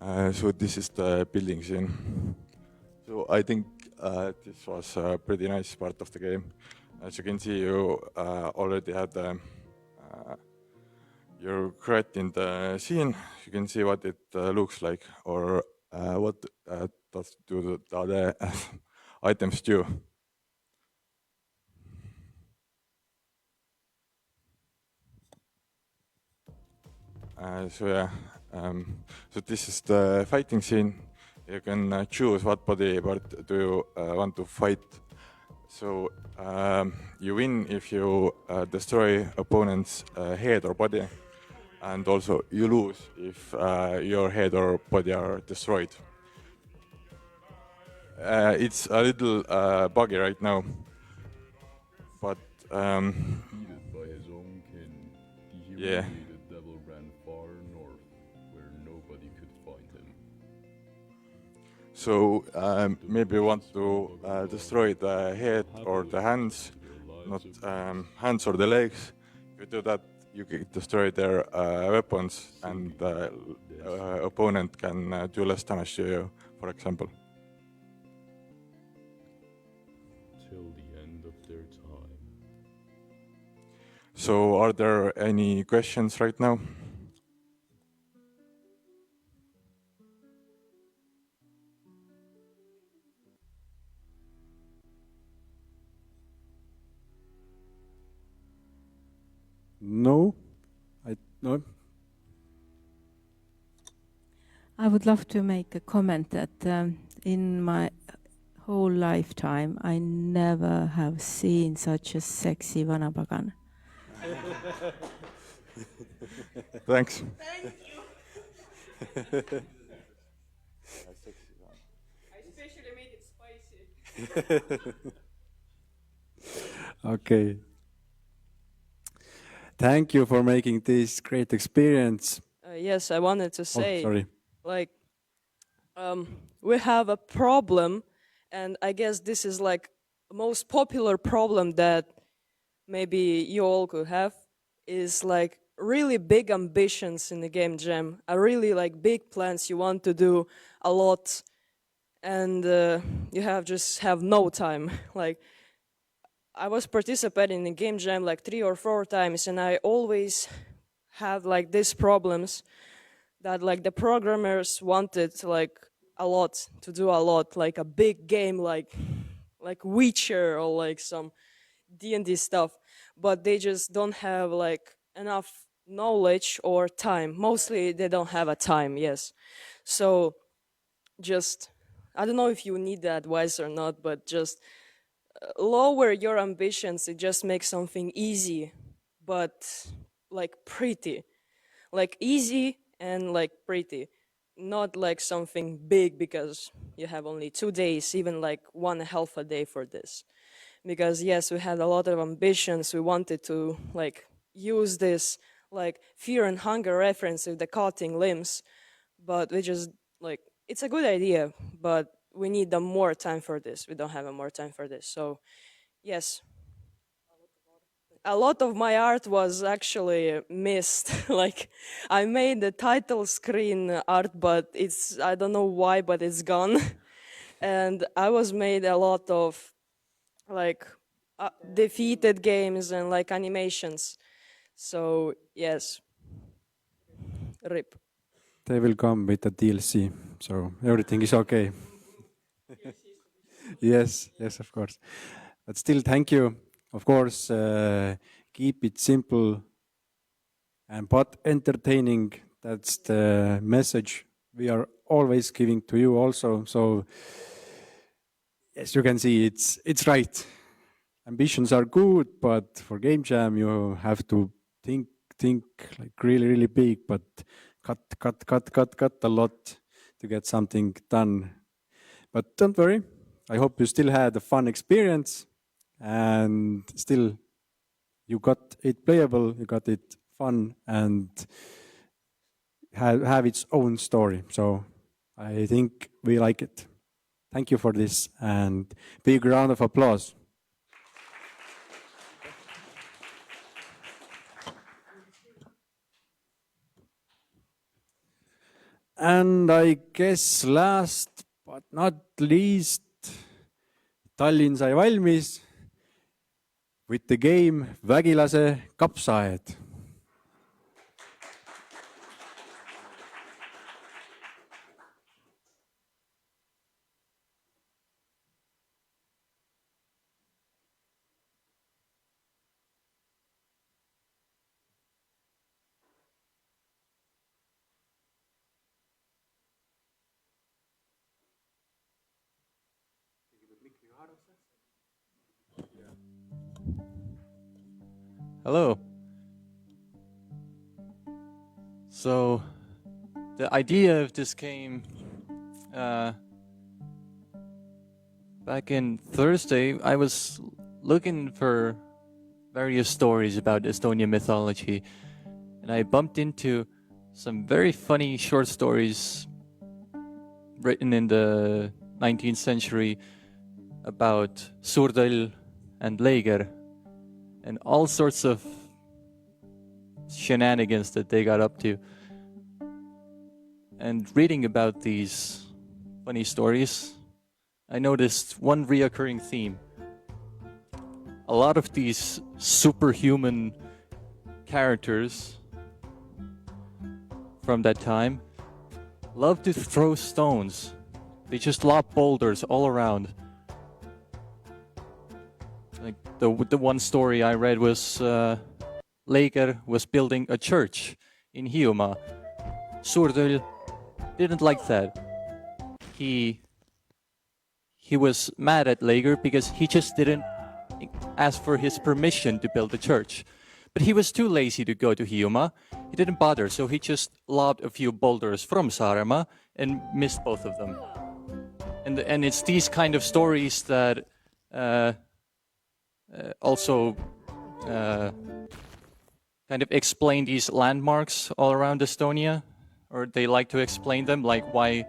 So this is the building scene. So I think this was a pretty nice part of the game. As you can see, you already had your crat in the scene. You can see what it looks like, or what does do the other items do. So yeah, so this is the fighting scene. You can choose what body part do you want to fight. So you win if you destroy opponent's head or body, and also you lose if your head or body are destroyed. It's a little buggy right now, but Defeated by his own kin, the yeah. humiliated devil ran far north, where nobody could find him. So maybe you want to destroy the head or the hands, not hands or the legs. If you do that, you can destroy their weapons, and the opponent can do less damage to you, for example. Till the end of their time. So are there any questions right now? No, no. I would love to make a comment that in my whole lifetime, I never have seen such a sexy vanapagan. Thanks. Thank you. I especially made it spicy. Okay. Thank you for making this great experience. Yes, I wanted to say, sorry. like, we have a problem, and I guess this is like most popular problem that maybe you all could have is like really big ambitions in the game jam. Are really like big plans you want to do a lot, and you have no time. Like, I was participating in game jam like 3 or 4 times, and I always have like these problems that like the programmers wanted like a lot to do a lot, like a big game like Witcher or like some D&D stuff, but they just don't have like enough knowledge or time. Mostly they don't have a time, yes. So just, I don't know if you need the advice or not, but just lower your ambitions. It just makes something easy, but like pretty, like easy and like pretty, not like something big because you have only 2 days, even like 1/2 a day for this. Because yes, we had a lot of ambitions. We wanted to like use this like fear and hunger reference with the cutting limbs, but we just like, it's a good idea, but we need a more time for this. We don't have a more time for this. So yes, a lot of my art was actually missed. Like, I made the title screen art, but it's, I don't know why, but it's gone. And I was made a lot of like defeated games and like animations. So yes, rip. They will come with the DLC, so everything is okay. Yes, yes, of course. But still, thank you. Of course, keep it simple and but entertaining. That's the message we are always giving to you also. So as you can see, it's right. Ambitions are good, but for game jam you have to think like really big, but cut a lot to get something done. But don't worry, I hope you still had a fun experience, and still you got it playable, you got it fun, and have its own story. So I think we like it. Thank you for this, and big round of applause. And I guess last but not least, Tallinn sai valmis with the game Vägilase kapsaaed. Hello. So, the idea of this game back in Thursday, I was looking for various stories about Estonian mythology, and I bumped into some very funny short stories written in the 19th century about Surdel and Leiger and all sorts of shenanigans that they got up to. And reading about these funny stories, I noticed one reoccurring theme. A lot of these superhuman characters from that time love to throw stones. They just lob boulders all around. Like the one story I read was Leiger was building a church in Hiiumaa. Surdel didn't like that. He was mad at Leiger because he just didn't ask for his permission to build the church. But he was too lazy to go to Hiiumaa. He didn't bother, so he just lobbed a few boulders from Saaremaa and missed both of them. And it's these kind of stories that also kind of explain these landmarks all around Estonia, or they like to explain them, like why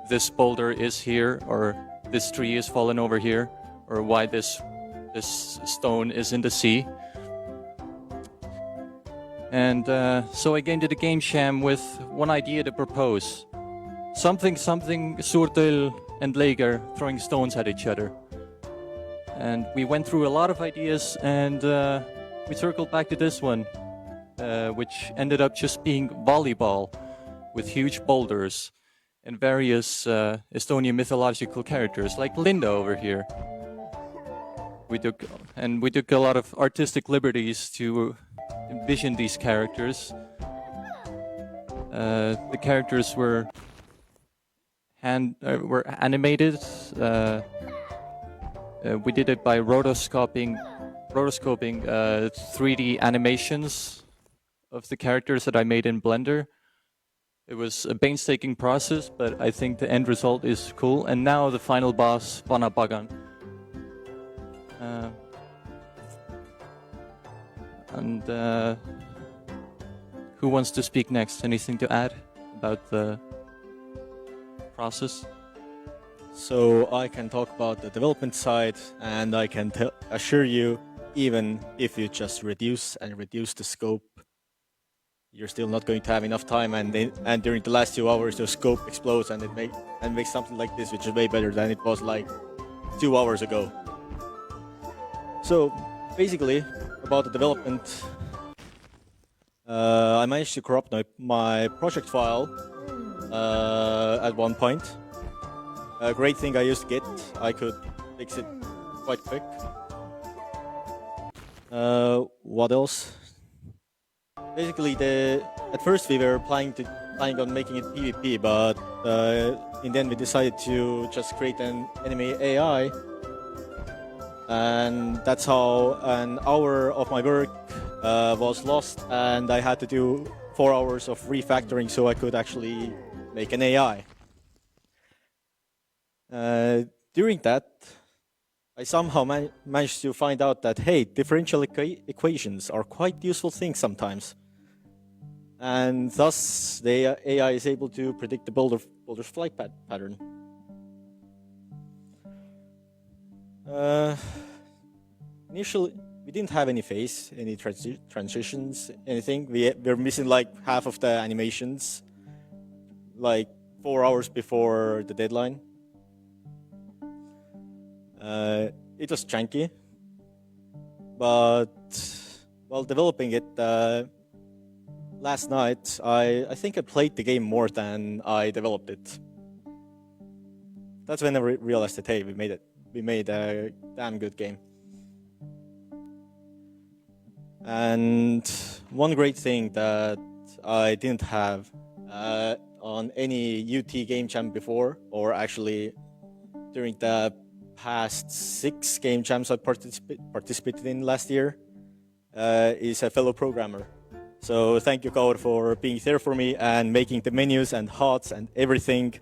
this boulder is here, or this tree is fallen over here, or why this stone is in the sea. And so I came to the game jam with one idea to propose. Something Surdel and Leiger throwing stones at each other. And we went through a lot of ideas, and we circled back to this one, which ended up just being volleyball with huge boulders and various Estonian mythological characters, like Linda over here. We took a lot of artistic liberties to envision these characters. The characters were animated. We did it by rotoscoping 3D animations of the characters that I made in Blender. It was a painstaking process, but I think the end result is cool. And now the final boss, Vana Pagan. Who wants to speak next? Anything to add about the process? So I can talk about the development side, and I can assure you, even if you just reduce the scope, you're still not going to have enough time, and during the last 2 hours, the scope explodes and makes something like this, which is way better than it was like 2 hours ago. So basically, about the development, I managed to corrupt my project file at one point. A great thing I used Git, I could fix it quite quick. What else? Basically, at first we were planning on making it PvP, but in the end we decided to just create an enemy AI, and that's how an hour of my work was lost, and I had to do 4 hours of refactoring so I could actually make an AI. During that, I somehow managed to find out that, hey, differential equations are quite useful things sometimes. And thus, the AI is able to predict the boulder's flight pattern. Initially, we didn't have any phase, any transitions, anything. We're missing like half of the animations. like 4 hours before the deadline. It was janky, but while developing it last night, I think I played the game more than I developed it. That's when I realized that, hey, we made it. We made a damn good game. And one great thing that I didn't have on any UT Game Jam before, or actually during the past 6 Game Jams I participated in last year, is a fellow programmer. So thank you, Kaur, for being there for me and making the menus and HOTS and everything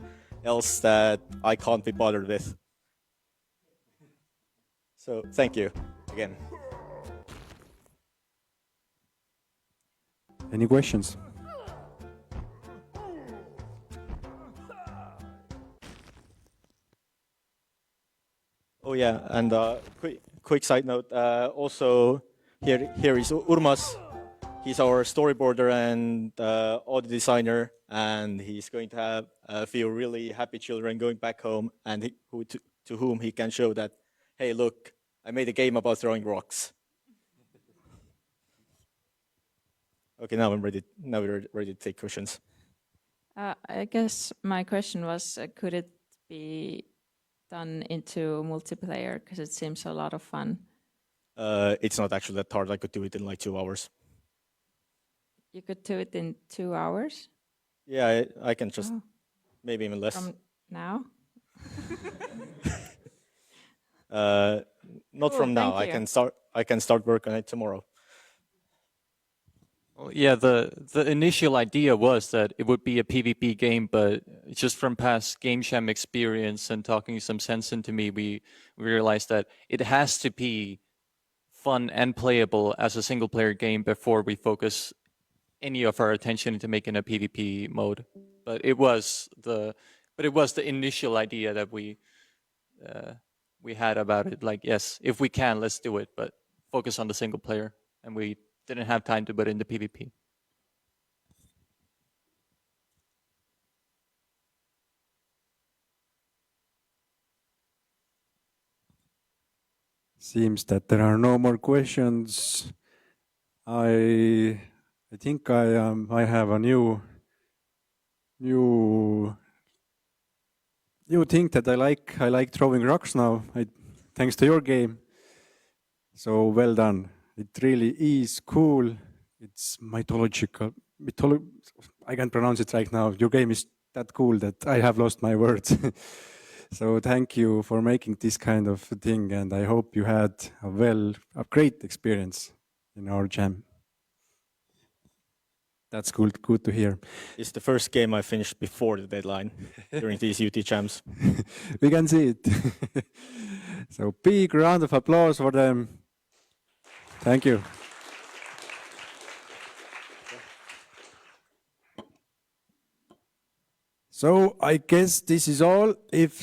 else that I can't be bothered with. So thank you again. Any questions? Oh yeah, and quick side note. Also, here is Urmas. He's our storyboarder and audio designer, and he's going to have a few really happy children going back home, and to whom he can show that, hey, look, I made a game about throwing rocks. Okay, now I'm ready. Now we're ready to take questions. I guess my question was, could it be done into multiplayer? Because it seems a lot of fun. It's not actually that hard. I could do it in like 2 hours. You could do it in 2 hours? Yeah, I can just, maybe even less. From now? Not Cool, from now. thank you. I can start work on it tomorrow. Well, yeah, the initial idea was that it would be a PvP game, but just from past Game Jam experience and talking some sense into me, we realized that it has to be fun and playable as a single player game before we focus any of our attention into making a PvP mode. But it was the initial idea that we had about it. Like, yes, if we can, let's do it, but focus on the single player, and we didn't have time to put in the PvP. Seems that there are no more questions. I think I have a new thing that I like. I like throwing rocks now. Thanks to your game. So well done. It really is cool. It's mythological. I can't pronounce it right now. Your game is that cool that I have lost my words. So thank you for making this kind of thing, and I hope you had a great experience in our jam. That's good to hear. It's the first game I finished before the deadline during these UT jams. We can see it. So big round of applause for them. Thank you. So I guess this is all. If